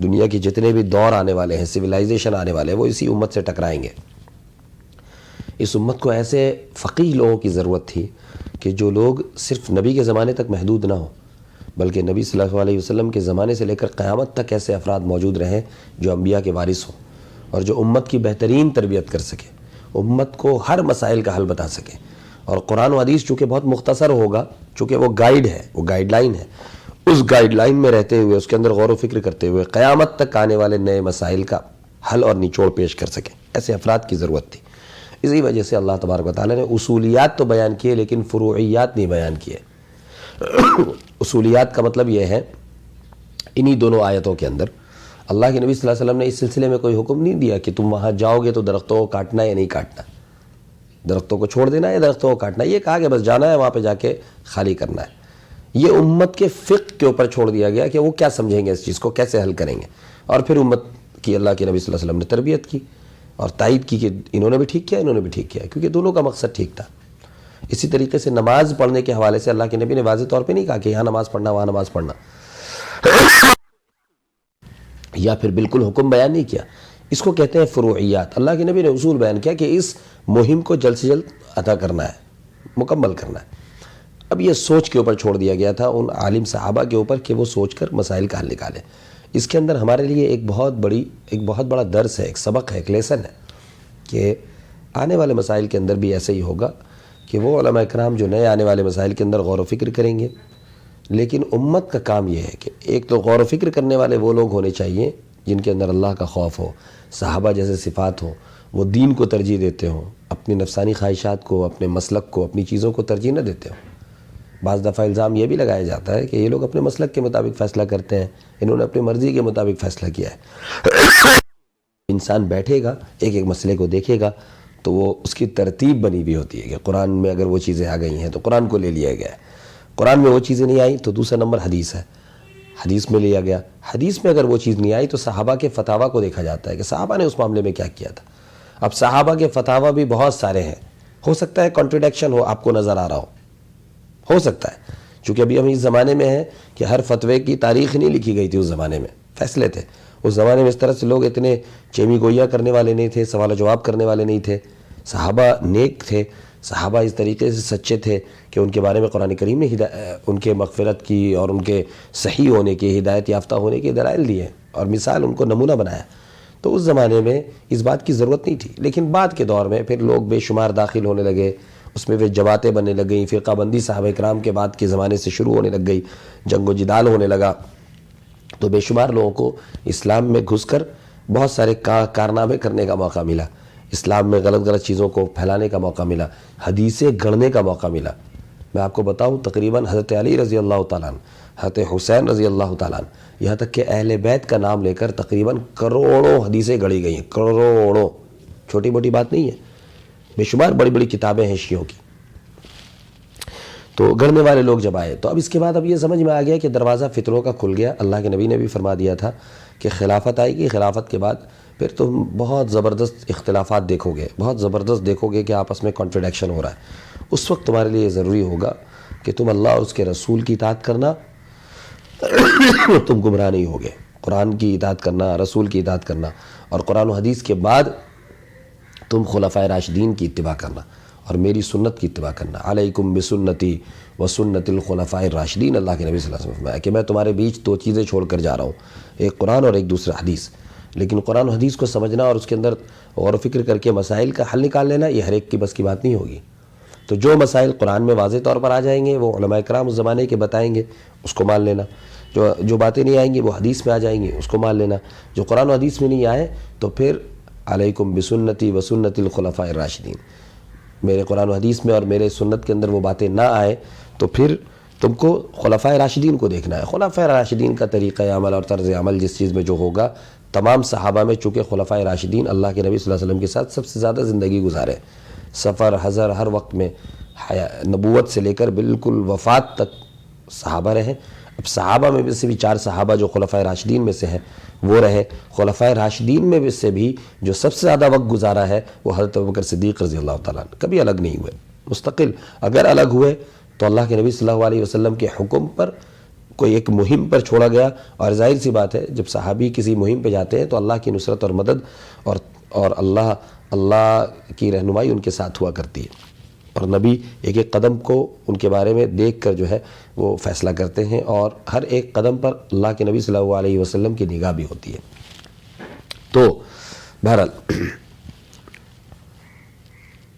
دنیا کے جتنے بھی دور آنے والے ہیں, سویلائزیشن آنے والے ہیں, وہ اسی امت سے ٹکرائیں گے. اس امت کو ایسے فقیہ لوگوں کی ضرورت تھی کہ جو لوگ صرف نبی کے زمانے تک محدود نہ ہوں, بلکہ نبی صلی اللہ علیہ وسلم کے زمانے سے لے کر قیامت تک ایسے افراد موجود رہیں جو انبیاء کے وارث ہوں, اور جو امت کی بہترین تربیت کر سکے, امت کو ہر مسائل کا حل بتا سکے. اور قرآن و حدیث چونکہ بہت مختصر ہوگا, چونکہ وہ گائیڈ ہے, وہ گائیڈ لائن ہے, اس گائیڈ لائن میں رہتے ہوئے, اس کے اندر غور و فکر کرتے ہوئے قیامت تک آنے والے نئے مسائل کا حل اور نچوڑ پیش کر سکیں. ایسے افراد کی ضرورت تھی. اسی وجہ سے اللہ تبارک و تعالیٰ نے اصولیات تو بیان کیے لیکن فروعیات نہیں بیان کیے. اصولیات کا مطلب یہ ہے انہی دونوں آیتوں کے اندر اللہ کے نبی صلی اللہ علیہ وسلم نے اس سلسلے میں کوئی حکم نہیں دیا کہ تم وہاں جاؤ گے تو درختوں کو کاٹنا یا نہیں کاٹنا, درختوں کو چھوڑ دینا یا درختوں کو کاٹنا. یہ کہا کہ بس جانا ہے وہاں پہ جا کے خالی کرنا ہے. یہ امت کے فقہ کے اوپر چھوڑ دیا گیا کہ وہ کیا سمجھیں گے, اس چیز کو کیسے حل کریں گے. اور پھر امت کی اللہ کے نبی صلی اللہ علیہ وسلم نے تربیت کی, اور تائید کی کہ انہوں نے بھی ٹھیک کیا، انہوں نے بھی ٹھیک کیا، کیونکہ دونوں کا مقصد ٹھیک تھا۔ اسی طریقے سے نماز پڑھنے کے حوالے سے اللہ کے نبی نے واضح طور پہ نہیں کہا کہ یہاں نماز پڑھنا وہاں نماز پڑھنا، یا پھر بالکل حکم بیان نہیں کیا۔ اس کو کہتے ہیں فروعیات۔ اللہ کے نبی نے اصول بیان کیا کہ اس مہم کو جلد سے جلد ادا کرنا ہے، مکمل کرنا ہے۔ اب یہ سوچ کے اوپر چھوڑ دیا گیا تھا ان عالم صحابہ کے اوپر کہ وہ سوچ کر مسائل کا حل نکالیں۔ اس کے اندر ہمارے لیے ایک بہت بڑا درس ہے، ایک سبق ہے، ایک لیسن ہے کہ آنے والے مسائل کے اندر بھی ایسے ہی ہوگا کہ وہ علماء کرام جو نئے آنے والے مسائل کے اندر غور و فکر کریں گے، لیکن امت کا کام یہ ہے کہ ایک تو غور و فکر کرنے والے وہ لوگ ہونے چاہیے جن کے اندر اللہ کا خوف ہو، صحابہ جیسے صفات ہوں، وہ دین کو ترجیح دیتے ہوں، اپنی نفسانی خواہشات کو، اپنے مسلک کو، اپنی چیزوں کو ترجیح نہ دیتے ہوں۔ بعض دفعہ الزام یہ بھی لگایا جاتا ہے کہ یہ لوگ اپنے مسلک کے مطابق فیصلہ کرتے ہیں، انہوں نے اپنی مرضی کے مطابق فیصلہ کیا ہے۔ انسان بیٹھے گا، ایک ایک مسئلے کو دیکھے گا تو وہ اس کی ترتیب بنی ہوئی ہوتی ہے کہ قرآن میں اگر وہ چیزیں آ گئی ہیں تو قرآن کو لے لیا گیا ہے، قرآن میں وہ چیزیں نہیں آئیں تو دوسرا نمبر حدیث ہے، حدیث میں لیا گیا، حدیث میں اگر وہ چیز نہیں آئی تو صحابہ کے فتاویٰ کو دیکھا جاتا ہے کہ صحابہ نے اس معاملے میں کیا کیا تھا۔ اب صحابہ کے فتاویٰ بھی بہت سارے ہیں، ہو سکتا ہے کنٹرڈکشن ہو، آپ کو نظر آ رہا ہو سکتا ہے، چونکہ ابھی ہم اس زمانے میں ہیں کہ ہر فتوے کی تاریخ نہیں لکھی گئی تھی، اس زمانے میں فیصلے تھے۔ اس زمانے میں اس طرح سے لوگ اتنے چیمی گوئیاں کرنے والے نہیں تھے، سوال و جواب کرنے والے نہیں تھے، صحابہ نیک تھے، صحابہ اس طریقے سے سچے تھے کہ ان کے بارے میں قرآن کریم نے ان کے مغفرت کی اور ان کے صحیح ہونے کی، ہدایت یافتہ ہونے کے دلائل دیے اور مثال ان کو نمونہ بنایا۔ تو اس زمانے میں اس بات کی ضرورت نہیں تھی، لیکن بعد کے دور میں پھر لوگ بے شمار داخل ہونے لگے، اس میں وہ جماعتیں بننے لگ گئیں، فرقہ بندی صحابہ کرام کے بعد کے زمانے سے شروع ہونے لگ گئی، جنگ و جدال ہونے لگا، تو بے شمار لوگوں کو اسلام میں گھس کر بہت سارے کارنامے کرنے کا موقع ملا، اسلام میں غلط چیزوں کو پھیلانے کا موقع ملا، حدیثیں گڑھنے کا موقع ملا۔ میں آپ کو بتاؤں تقریباً حضرت علی رضی اللہ تعالیٰ عنہ، حضرت حسین رضی اللہ تعالیٰ عنہ، یہاں تک کہ اہل بیت کا نام لے کر تقریباً کروڑوں حدیثیں گڑھی گئی ہیں، کروڑوں، چھوٹی موٹی بات نہیں ہے، بے شمار بڑی بڑی کتابیں ہیں شیعوں کی۔ تو گڑھنے والے لوگ جب آئے تو اب اس کے بعد اب یہ سمجھ میں آ گیا کہ دروازہ فتنوں کا کھل گیا۔ اللہ کے نبی نے بھی فرما دیا تھا کہ خلافت آئے گی، خلافت کے بعد پھر تم بہت زبردست اختلافات دیکھو گے، بہت زبردست دیکھو گے کہ آپس میں کنٹرڈکشن ہو رہا ہے۔ اس وقت تمہارے لیے ضروری ہوگا کہ تم اللہ اور اس کے رسول کی اطاعت کرنا، تم گمراہ نہیں ہوگے، قرآن کی اطاعت کرنا، رسول کی اطاعت کرنا، اور قرآن و حدیث کے بعد تم خلفائے راشدین کی اتباع کرنا اور میری سنت کی اتباع کرنا۔ علیکم بسنتی و سنت الخلفاء الراشدین، اللہ کے نبی صلی اللہ علیہ وسلم نے فرمایا کہ میں تمہارے بیچ دو چیزیں چھوڑ کر جا رہا ہوں، ایک قرآن اور ایک دوسرا حدیث۔ لیکن قرآن و حدیث کو سمجھنا اور اس کے اندر غور و فکر کر کے مسائل کا حل نکال لینا، یہ ہر ایک کی بس کی بات نہیں ہوگی۔ تو جو مسائل قرآن میں واضح طور پر آ جائیں گے وہ علماء کرام اس زمانے کے بتائیں گے، اس کو مان لینا۔ جو باتیں نہیں آئیں گی وہ حدیث میں آ جائیں گی، اس کو مان لینا۔ جو قرآن و حدیث میں نہیں آئے تو پھر علیکم بسنتی و سنت الخلفاء الراشدین، میرے قرآن و حدیث میں اور میرے سنت کے اندر وہ باتیں نہ آئے تو پھر تم کو خلفائے راشدین کو دیکھنا ہے۔ خلفائے راشدین کا طریقہ عمل اور طرز عمل جس چیز میں جو ہوگا، تمام صحابہ میں چونکہ خلفائے راشدین اللہ کے نبی صلی اللہ علیہ وسلم کے ساتھ سب سے زیادہ زندگی گزارے، سفر حضر ہر وقت میں، نبوت سے لے کر بالکل وفات تک صحابہ رہے۔ اب صحابہ میں سے بھی 4 صحابہ جو خلفائے راشدین میں سے ہیں وہ رہے، خلفائے راشدین میں سے بھی جو سب سے زیادہ وقت گزارا ہے وہ حضرت ابوبکر صدیق رضی اللہ تعالیٰ عنہ، کبھی الگ نہیں ہوئے، مستقل۔ اگر الگ ہوئے تو اللہ کے نبی صلی اللہ علیہ وسلم کے حکم پر کوئی ایک مہم پر چھوڑا گیا، اور ظاہر سی بات ہے جب صحابی کسی مہم پہ جاتے ہیں تو اللہ کی نصرت اور مدد اور اللہ کی رہنمائی ان کے ساتھ ہوا کرتی ہے، اور نبی ایک ایک قدم کو ان کے بارے میں دیکھ کر جو ہے وہ فیصلہ کرتے ہیں، اور ہر ایک قدم پر اللہ کے نبی صلی اللہ علیہ وسلم کی نگاہ بھی ہوتی ہے۔ تو بہرحال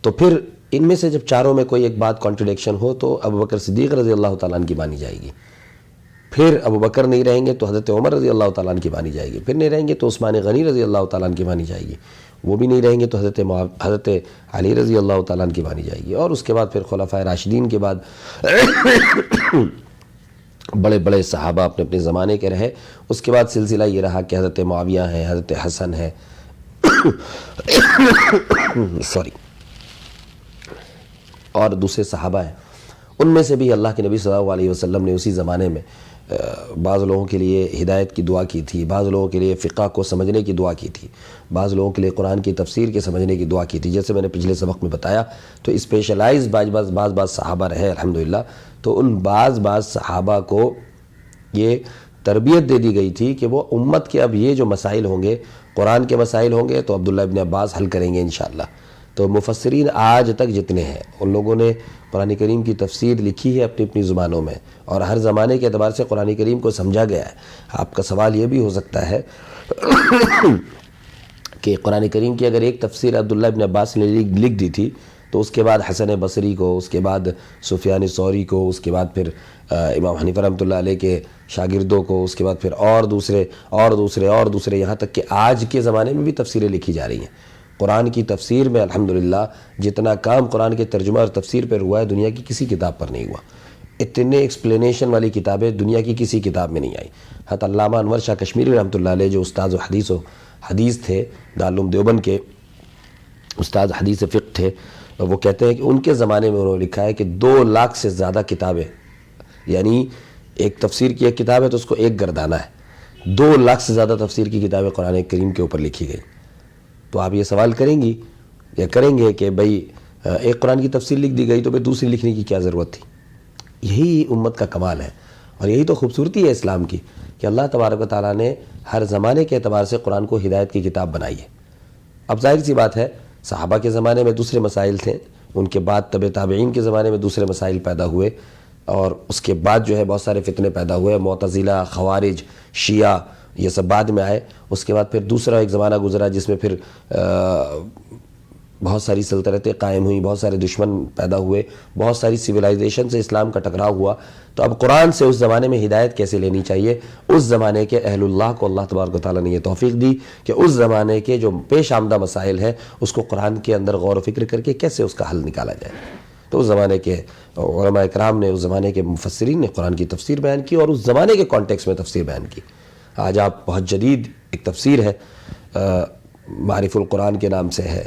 تو پھر ان میں سے جب چاروں میں کوئی ایک بات کانٹرڈکشن ہو تو ابوبکر صدیق رضی اللہ تعالیٰ عنہ کی مانی جائے گی، پھر ابوبکر نہیں رہیں گے تو حضرت عمر رضی اللہ تعالیٰ عنہ کی مانی جائے گی، پھر نہیں رہیں گے تو عثمان غنی رضی اللہ تعالیٰ عنہ کی مانی جائے گی، وہ بھی نہیں رہیں گے تو حضرت علی رضی اللہ تعالیٰ عنہ کی مانی جائے گی، اور اس کے بعد پھر خلفائے راشدین کے بعد بڑے بڑے صحابہ اپنے اپنے زمانے کے رہے۔ اس کے بعد سلسلہ یہ رہا کہ حضرت معاویہ ہیں، حضرت حسن ہے اور دوسرے صحابہ ہیں، ان میں سے بھی اللہ کے نبی صلی اللہ علیہ وسلم نے اسی زمانے میں بعض لوگوں کے لیے ہدایت کی دعا کی تھی، بعض لوگوں کے لیے فقہ کو سمجھنے کی دعا کی تھی، بعض لوگوں کے لیے قرآن کی تفسیر کے سمجھنے کی دعا کی تھی. جیسے میں نے پچھلے سبق میں بتایا تو اسپیشلائز بعض صحابہ رہے الحمدللہ. تو ان بعض صحابہ کو یہ تربیت دے دی گئی تھی کہ وہ امت کے اب یہ جو مسائل ہوں گے، قرآن کے مسائل ہوں گے تو عبداللہ ابن عباس حل کریں گے انشاءاللہ. تو مفسرین آج تک جتنے ہیں ان لوگوں نے قرآن کریم کی تفسیر لکھی ہے اپنی اپنی زبانوں میں، اور ہر زمانے کے اعتبار سے قرآن کریم کو سمجھا گیا ہے. آپ کا سوال یہ بھی ہو سکتا ہے کہ قرآن کریم کی اگر ایک تفسیر عبداللہ ابن عباس نے لکھ دی تھی تو اس کے بعد حسن بصری کو، اس کے بعد سفیان ثوری کو، اس کے بعد پھر امام حنیفہ رحمۃ اللہ علیہ کے شاگردوں کو، اس کے بعد پھر اور دوسرے یہاں تک کہ آج کے زمانے میں بھی تفسیریں لکھی جا رہی ہیں. قرآن کی تفسیر میں الحمدللہ جتنا کام قرآن کے ترجمہ اور تفسیر پر ہوا ہے دنیا کی کسی کتاب پر نہیں ہوا. اتنے ایکسپلینیشن والی کتابیں دنیا کی کسی کتاب میں نہیں آئی. حتی علامہ انور شاہ کشمیری رحمۃ اللہ علیہ جو استاد حدیث تھے، دارالعلوم دیوبند کے استاد حدیث فقہ تھے، وہ کہتے ہیں کہ ان کے زمانے میں انہوں نے لکھا ہے کہ 2 لاکھ سے زیادہ کتابیں، یعنی ایک تفسیر کی ایک کتاب ہے تو اس کو ایک گردانہ ہے، 2 لاکھ سے زیادہ تفسیر کی کتابیں قرآن کریم کے اوپر لکھی گئی. تو آپ یہ سوال کریں گی یا کریں گے کہ بھئی ایک قرآن کی تفسیر لکھ دی گئی تو پھر دوسری لکھنے کی کیا ضرورت تھی؟ یہی امت کا کمال ہے اور یہی تو خوبصورتی ہے اسلام کی کہ اللہ تبارک و تعالیٰ نے ہر زمانے کے اعتبار سے قرآن کو ہدایت کی کتاب بنائی ہے. اب ظاہر سی بات ہے صحابہ کے زمانے میں دوسرے مسائل تھے، ان کے بعد تابعین کے زمانے میں دوسرے مسائل پیدا ہوئے، اور اس کے بعد جو ہے بہت سارے فتنے پیدا ہوئے، معتزلہ، خوارج، شیعہ، یہ سب بعد میں آئے. اس کے بعد پھر دوسرا ایک زمانہ گزرا جس میں پھر بہت ساری سلطنتیں قائم ہوئیں، بہت سارے دشمن پیدا ہوئے، بہت ساری سویلائزیشن سے اسلام کا ٹکراؤ ہوا. تو اب قرآن سے اس زمانے میں ہدایت کیسے لینی چاہیے؟ اس زمانے کے اہل اللہ کو اللہ تبارک و تعالیٰ نے یہ توفیق دی کہ اس زمانے کے جو پیش آمدہ مسائل ہیں اس کو قرآن کے اندر غور و فکر کر کے کیسے اس کا حل نکالا جائے. تو اس زمانے کے علماء کرام نے، اس زمانے کے مفسرین نے قرآن کی تفسیر بیان کی اور اس زمانے کے کانٹیکس میں تفسیر بیان کی. آج آپ بہت جدید ایک تفسیر ہے معارف القرآن کے نام سے ہے،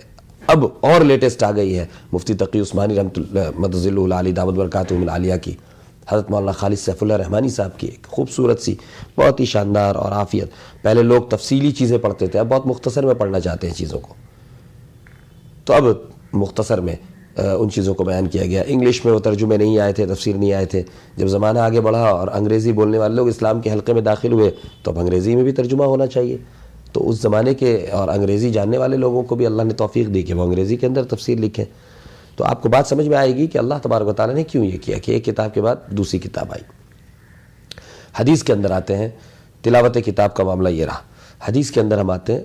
اب اور لیٹسٹ آ گئی ہے مفتی تقی عثمانی رحمۃ اللہ مدظل العالی دامت برکاتہم العالیہ کی، حضرت مولانا خالد سیف اللہ رحمانی صاحب کی ایک خوبصورت سی بہت ہی شاندار اور عافیت. پہلے لوگ تفصیلی چیزیں پڑھتے تھے، اب بہت مختصر میں پڑھنا چاہتے ہیں چیزوں کو، تو اب مختصر میں ان چیزوں کو بیان کیا گیا. انگلش میں وہ ترجمے نہیں آئے تھے، تفسیر نہیں آئے تھے. جب زمانہ آگے بڑھا اور انگریزی بولنے والے لوگ اسلام کے حلقے میں داخل ہوئے تو اب انگریزی میں بھی ترجمہ ہونا چاہیے. تو اس زمانے کے اور انگریزی جاننے والے لوگوں کو بھی اللہ نے توفیق دی کہ وہ انگریزی کے اندر تفسیر لکھیں. تو آپ کو بات سمجھ میں آئے گی کہ اللہ تبارک و تعالیٰ نے کیوں یہ کیا کہ ایک کتاب کے بعد دوسری کتاب آئی. حدیث کے اندر آتے ہیں، تلاوت کتاب کا معاملہ یہ رہا. حدیث کے اندر ہم آتے ہیں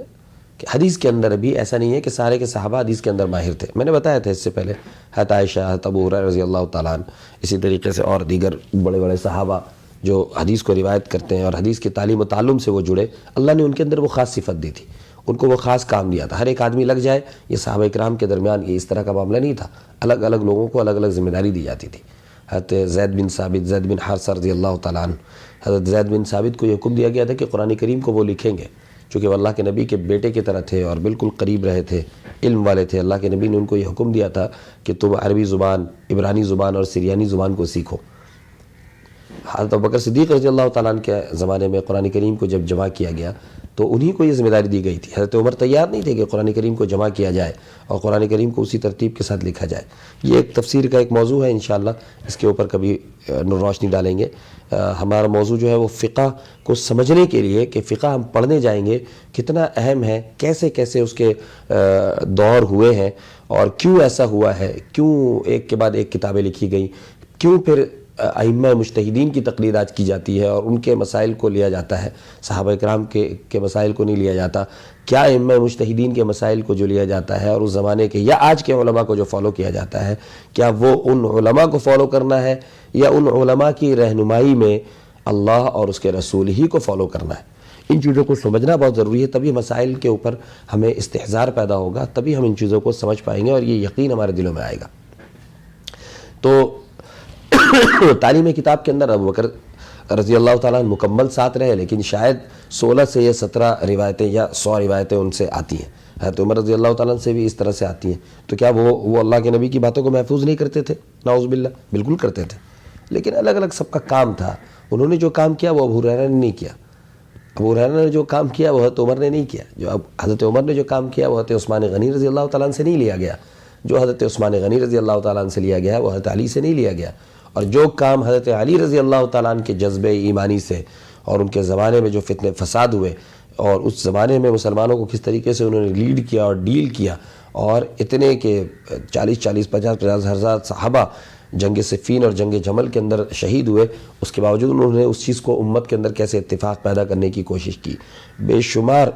کہ حدیث کے اندر بھی ایسا نہیں ہے کہ سارے کے صحابہ حدیث کے اندر ماہر تھے. میں نے بتایا تھا اس سے پہلے حضرت عائشہ، حضرت ابو ہریرہ رضی اللہ تعالیٰ عنہ، اسی طریقے سے اور دیگر بڑے بڑے صحابہ جو حدیث کو روایت کرتے ہیں اور حدیث کی تعلیم و تعلم سے وہ جڑے، اللہ نے ان کے اندر وہ خاص صفت دی تھی، ان کو وہ خاص کام دیا تھا. ہر ایک آدمی لگ جائے، یہ صحابہ کرام کے درمیان یہ اس طرح کا معاملہ نہیں تھا. الگ الگ لوگوں کو الگ الگ ذمہ داری دی جاتی تھی. حضرت زید بن ثابت، زید بن حارثہ رضی اللہ تعالیٰ عنہ، حضرت زید بن ثابت کو یہ حکم دیا گیا تھا کہ قرآن کریم کو وہ لکھیں گے، چونکہ وہ اللہ کے نبی کے بیٹے کی طرح تھے اور بالکل قریب رہے تھے، علم والے تھے. اللہ کے نبی نے ان کو یہ حکم دیا تھا کہ تم عربی زبان، عبرانی زبان اور سریانی زبان کو سیکھو. حضرت ابوبکر صدیق رضی اللہ تعالیٰ عنہ کے زمانے میں قرآن کریم کو جب جمع کیا گیا تو انہی کو یہ ذمہ داری دی گئی تھی. حضرت عمر تیار نہیں تھے کہ قرآن کریم کو جمع کیا جائے اور قرآن کریم کو اسی ترتیب کے ساتھ لکھا جائے. یہ ایک تفسیر کا ایک موضوع ہے، انشاءاللہ اس کے اوپر کبھی روشنی ڈالیں گے. ہمارا موضوع جو ہے وہ فقہ کو سمجھنے کے لیے کہ فقہ ہم پڑھنے جائیں گے کتنا اہم ہے، کیسے کیسے اس کے دور ہوئے ہیں اور کیوں ایسا ہوا ہے، کیوں ایک کے بعد ایک کتابیں لکھی گئیں، کیوں پھر ائمہ مجتہدین کی تقلیدات کی جاتی ہے اور ان کے مسائل کو لیا جاتا ہے، صحابہ کرام کے مسائل کو نہیں لیا جاتا. کیا ائمہ مجتہدین کے مسائل کو جو لیا جاتا ہے اور اس زمانے کے یا آج کے علماء کو جو فالو کیا جاتا ہے، کیا وہ ان علماء کو فالو کرنا ہے یا ان علماء کی رہنمائی میں اللہ اور اس کے رسول ہی کو فالو کرنا ہے؟ ان چیزوں کو سمجھنا بہت ضروری ہے، تبھی مسائل کے اوپر ہمیں استحضار پیدا ہوگا، تبھی ہم ان چیزوں کو سمجھ پائیں گے اور یہ یقین ہمارے دلوں میں آئے گا. تو تعلیم کتاب کے اندر ابوبکر رضی اللہ تعالیٰ عنہ مکمل ساتھ رہے، لیکن شاید 16 سے یا 17 روایتیں یا 100 روایتیں ان سے آتی ہیں. حضرت عمر رضی اللہ تعالیٰ عنہ سے بھی اس طرح سے آتی ہیں. تو کیا وہ اللہ کے نبی کی باتوں کو محفوظ نہیں کرتے تھے؟ نعوذ باللہ، بالکل کرتے تھے، لیکن الگ الگ سب کا کام تھا. انہوں نے جو کام کیا وہ ابو ہریرہ نے نہیں کیا. ابو ہریرہ نے جو کام کیا وہ حضرت عمر نے نہیں کیا. جو اب حضرت عمر نے جو کام کیا وہ حضرت عثمان غنی رضی اللہ تعالیٰ عنہ سے نہیں لیا گیا. جو حضرت عثمان غنی رضی اللہ تعالیٰ عنہ سے لیا گیا وہ حضرت علی سے نہیں لیا گیا. اور جو کام حضرت علی رضی اللہ تعالیٰ عنہ کے جذبے ایمانی سے اور ان کے زمانے میں جو فتنے فساد ہوئے اور اس زمانے میں مسلمانوں کو کس طریقے سے انہوں نے لیڈ کیا اور ڈیل کیا، اور اتنے کہ 40 ہزار صحابہ جنگ صفین اور جنگ جمل کے اندر شہید ہوئے، اس کے باوجود انہوں نے اس چیز کو امت کے اندر کیسے اتفاق پیدا کرنے کی کوشش کی. بے شمار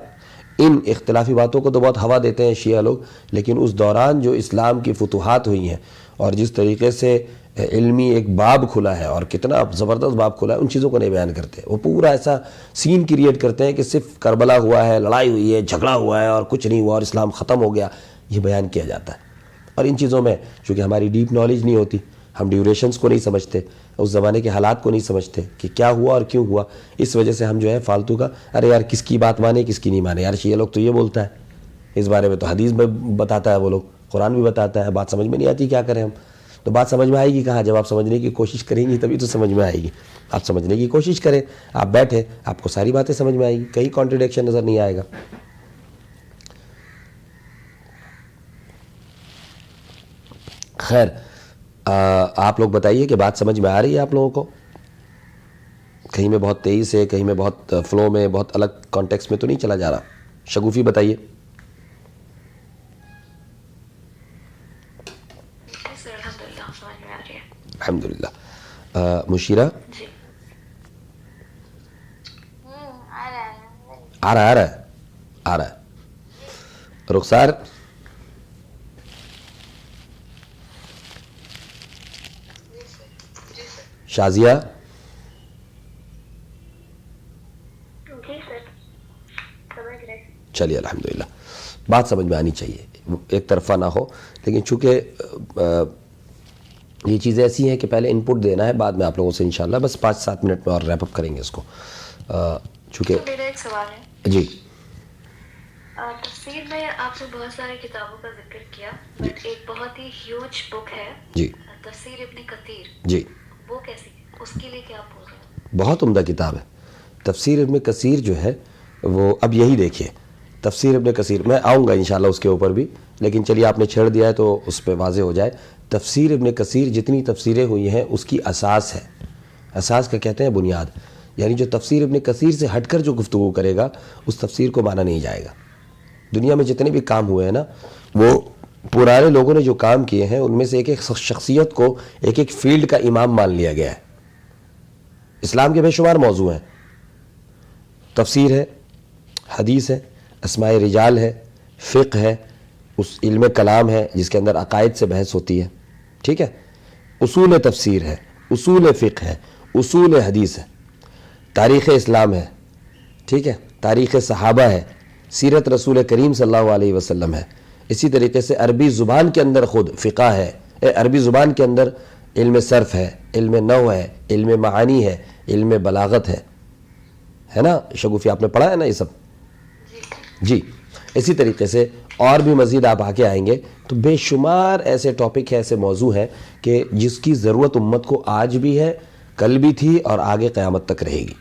ان اختلافی باتوں کو تو بہت ہوا دیتے ہیں شیعہ لوگ، لیکن اس دوران جو اسلام کی فتوحات ہوئی ہیں اور جس طریقے سے علمی ایک باب کھلا ہے اور کتنا زبردست باب کھلا ہے، ان چیزوں کو نہیں بیان کرتے. وہ پورا ایسا سین کریٹ کرتے ہیں کہ صرف کربلا ہوا ہے، لڑائی ہوئی ہے، جھگڑا ہوا ہے اور کچھ نہیں ہوا اور اسلام ختم ہو گیا، یہ بیان کیا جاتا ہے. اور ان چیزوں میں چونکہ ہماری ڈیپ نالج نہیں ہوتی، ہم ڈیوریشنز کو نہیں سمجھتے، اس زمانے کے حالات کو نہیں سمجھتے کہ کیا ہوا اور کیوں ہوا، اس وجہ سے ہم جو ہے فالتو کا ارے یار کس کی بات مانے کس کی نہیں مانے. یار شیعہ لوگ تو یہ بولتا ہے، اس بارے میں تو حدیث میں بتاتا ہے، وہ لوگ قرآن بھی بتاتا ہے، بات سمجھ میں نہیں آتی کیا کریں ہم. تو بات سمجھ میں آئے گی کہاں؟ جب آپ سمجھنے کی کوشش کریں گی تبھی تو سمجھ میں آئے گی. آپ سمجھنے کی کوشش کریں، آپ بیٹھے، آپ کو ساری باتیں سمجھ میں آئے گی، کہیں کانٹرڈکشن نظر نہیں آئے گا. خیر، آپ لوگ بتائیے کہ بات سمجھ میں آ رہی ہے آپ لوگوں کو؟ کہیں میں بہت تیز ہے، کہیں میں بہت فلو میں، بہت الگ کانٹیکس میں تو نہیں چلا جا رہا؟ شگوفی بتائیے. الحمدللہ. مشیرہ آ رہا ہے. رخسار شازیہ چلیے الحمدللہ. بات سمجھ میں آنی چاہیے، ایک طرفہ نہ ہو. لیکن چونکہ یہ چیزیں ایسی ہیں کہ پہلے ان پٹ دینا ہے، بعد میں آپ لوگوں سے انشاءاللہ بس 5-7 منٹ میں اور ریپ اپ کریں گے اس کو. چونکہ میرا ایک سوال ہے. جی. تفسیر میں آپ نے بہت سارے کتابوں کا ذکر کیا، بٹ ایک بہت ہی ہیوج بک ہے جی تفسیر ابن کثیر. جی وہ کیسی، اس کے لیے کیا بول رہے ہیں؟ بہت عمدہ کتاب ہے تفسیر ابن کثیر جو ہے وہ. اب یہی دیکھیے تفسیر ابن کثیر، میں آؤں گا انشاءاللہ اس کے اوپر بھی، لیکن چلیے آپ نے چھیڑ دیا ہے تو اس پہ واضح ہو جائے. تفسیر ابن کثیر جتنی تفسیریں ہوئی ہیں اس کی اساس ہے. اساس کا کہتے ہیں بنیاد، یعنی جو تفسیر ابن کثیر سے ہٹ کر جو گفتگو کرے گا اس تفسیر کو مانا نہیں جائے گا. دنیا میں جتنے بھی کام ہوئے ہیں نا، وہ پرانے لوگوں نے جو کام کیے ہیں ان میں سے ایک ایک شخصیت کو ایک ایک فیلڈ کا امام مان لیا گیا ہے. اسلام کے بے شمار موضوع ہیں، تفسیر ہے، حدیث ہے، اسماء رجال ہے، فقہ ہے، اس علم کلام ہے جس کے اندر عقائد سے بحث ہوتی ہے، ٹھیک ہے، اصول تفسیر ہے، اصول فقہ ہے، اصول حدیث ہے، تاریخ اسلام ہے، ٹھیک ہے، تاریخ صحابہ ہے، سیرت رسول کریم صلی اللہ علیہ وسلم ہے. اسی طریقے سے عربی زبان کے اندر خود فقہ ہے، عربی زبان کے اندر علم صرف ہے، علم نحو ہے، علم معانی ہے، علم بلاغت ہے نا. شگوفی آپ نے پڑھا ہے نا یہ سب؟ جی. اسی طریقے سے اور بھی مزید آپ آگے آئیں گے تو بے شمار ایسے ٹاپک ہیں، ایسے موضوع ہیں کہ جس کی ضرورت امت کو آج بھی ہے، کل بھی تھی اور آگے قیامت تک رہے گی.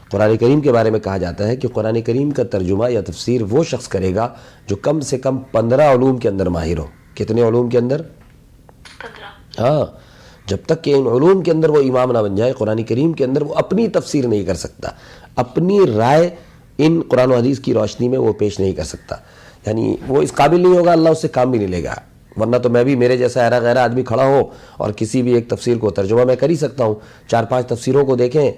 قرآن کریم کے بارے میں کہا جاتا ہے کہ قرآن کریم کا ترجمہ یا تفسیر وہ شخص کرے گا جو کم سے کم 15 علوم کے اندر ماہر ہو. کتنے علوم کے اندر؟ 15. ہاں. جب تک کہ ان علوم کے اندر وہ امام نہ بن جائے، قرآن کریم کے اندر وہ اپنی تفسیر نہیں کر سکتا، اپنی رائے ان قرآن و حدیث کی روشنی میں وہ پیش نہیں کر سکتا. یعنی وہ اس قابل نہیں ہوگا، اللہ اس سے کام بھی نہیں لے گا. ورنہ تو میں بھی میرے جیسا ایرا غیرہ آدمی کھڑا ہو اور کسی بھی ایک تفسیر کو ترجمہ میں کر ہی سکتا ہوں. 4-5 تفسیروں کو دیکھیں،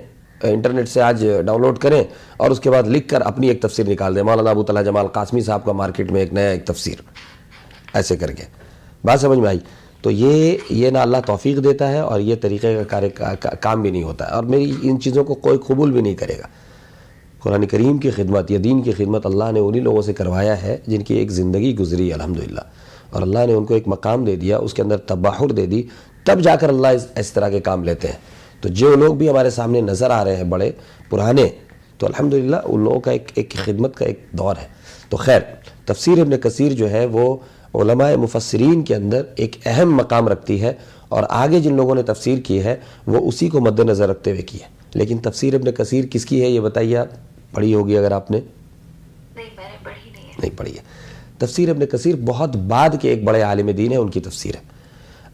انٹرنیٹ سے آج ڈاؤن لوڈ کریں اور اس کے بعد لکھ کر اپنی ایک تفسیر نکال دیں. مولانا ابو طلحہ جمال قاسمی صاحب کا مارکیٹ میں ایک نیا ایک تفسیر، ایسے کر کے. بات سمجھ میں آئی؟ تو یہ نہ اللہ توفیق دیتا ہے اور یہ طریقے کا کام بھی نہیں ہوتا ہے، اور میری ان چیزوں کو کوئی قبول بھی نہیں کرے گا. قرآن کریم کی خدمت یا دین کی خدمت اللہ نے انہی لوگوں سے کروایا ہے جن کی ایک زندگی گزری الحمدللہ، اور اللہ نے ان کو ایک مقام دے دیا، اس کے اندر تباہر دے دی، تب جا کر اللہ اس طرح کے کام لیتے ہیں. تو جو لوگ بھی ہمارے سامنے نظر آ رہے ہیں بڑے پرانے، تو الحمدللہ ان لوگوں کا ایک خدمت کا ایک دور ہے. تو خیر، تفسیر ابن کثیر جو ہے وہ علماء مفسرین کے اندر ایک اہم مقام رکھتی ہے، اور آگے جن لوگوں نے تفسیر کی ہے وہ اسی کو مد نظر رکھتے ہوئے کی ہے. لیکن تفسیر ابن کثیر کس کی ہے یہ بتائیے آپ؟ پڑھی ہوگی اگر آپ نے؟ نہیں میں نے پڑھی نہیں ہے. نہیں پڑھی ہے. تفسیر ابن کثیر بہت بعد کے ایک بڑے عالم دین ہیں، ان کی تفسیر ہے.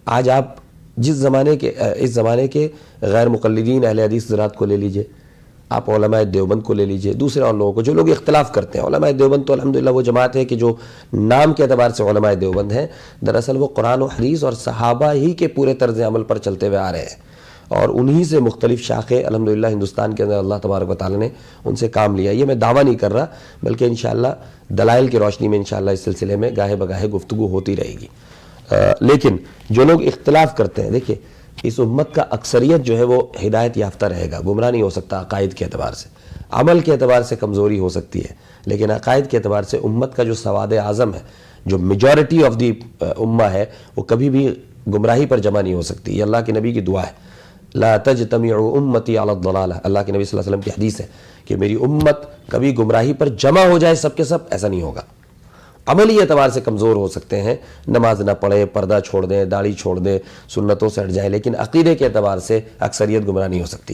آج آپ جس زمانے کے اس زمانے کے غیر مقلدین اہل حدیث حضرات کو لے لیجئے، آپ علماء دیوبند کو لے لیجئے، دوسرے اور لوگوں کو جو لوگ اختلاف کرتے ہیں. علماء دیوبند تو الحمدللہ وہ جماعت ہے کہ جو نام کے اعتبار سے علماء دیوبند ہیں، دراصل وہ قرآن و حدیث اور صحابہ ہی کے پورے طرز عمل پر چلتے ہوئے آ رہے ہیں، اور انہی سے مختلف شاخیں الحمدللہ ہندوستان کے اندر اللہ تبارک و تعالیٰ نے ان سے کام لیا. یہ میں دعویٰ نہیں کر رہا، بلکہ انشاءاللہ دلائل کی روشنی میں انشاءاللہ اس سلسلے میں گاہے بگاہے گفتگو ہوتی رہے گی. لیکن جو لوگ اختلاف کرتے ہیں، دیکھیں اس امت کا اکثریت جو ہے وہ ہدایت یافتہ رہے گا، گمراہ نہیں ہو سکتا. عقائد کے اعتبار سے، عمل کے اعتبار سے کمزوری ہو سکتی ہے، لیکن عقائد کے اعتبار سے امت کا جو سواد اعظم ہے، جو میجورٹی آف دی امہ ہے، وہ کبھی بھی گمراہی پر جمع نہیں ہو سکتی. یہ اللہ کے نبی کی دعا ہے، لا تجتمع امتی علی الضلالہ. اللہ کے نبی صلی اللہ علیہ وسلم کی حدیث ہے کہ میری امت کبھی گمراہی پر جمع ہو جائے سب کے سب، ایسا نہیں ہوگا. عملی اعتبار سے کمزور ہو سکتے ہیں، نماز نہ پڑھیں، پردہ چھوڑ دیں، داڑھی چھوڑ دیں، سنتوں سے ہٹ جائیں، لیکن عقیدے کے اعتبار سے اکثریت گمراہ نہیں ہو سکتی.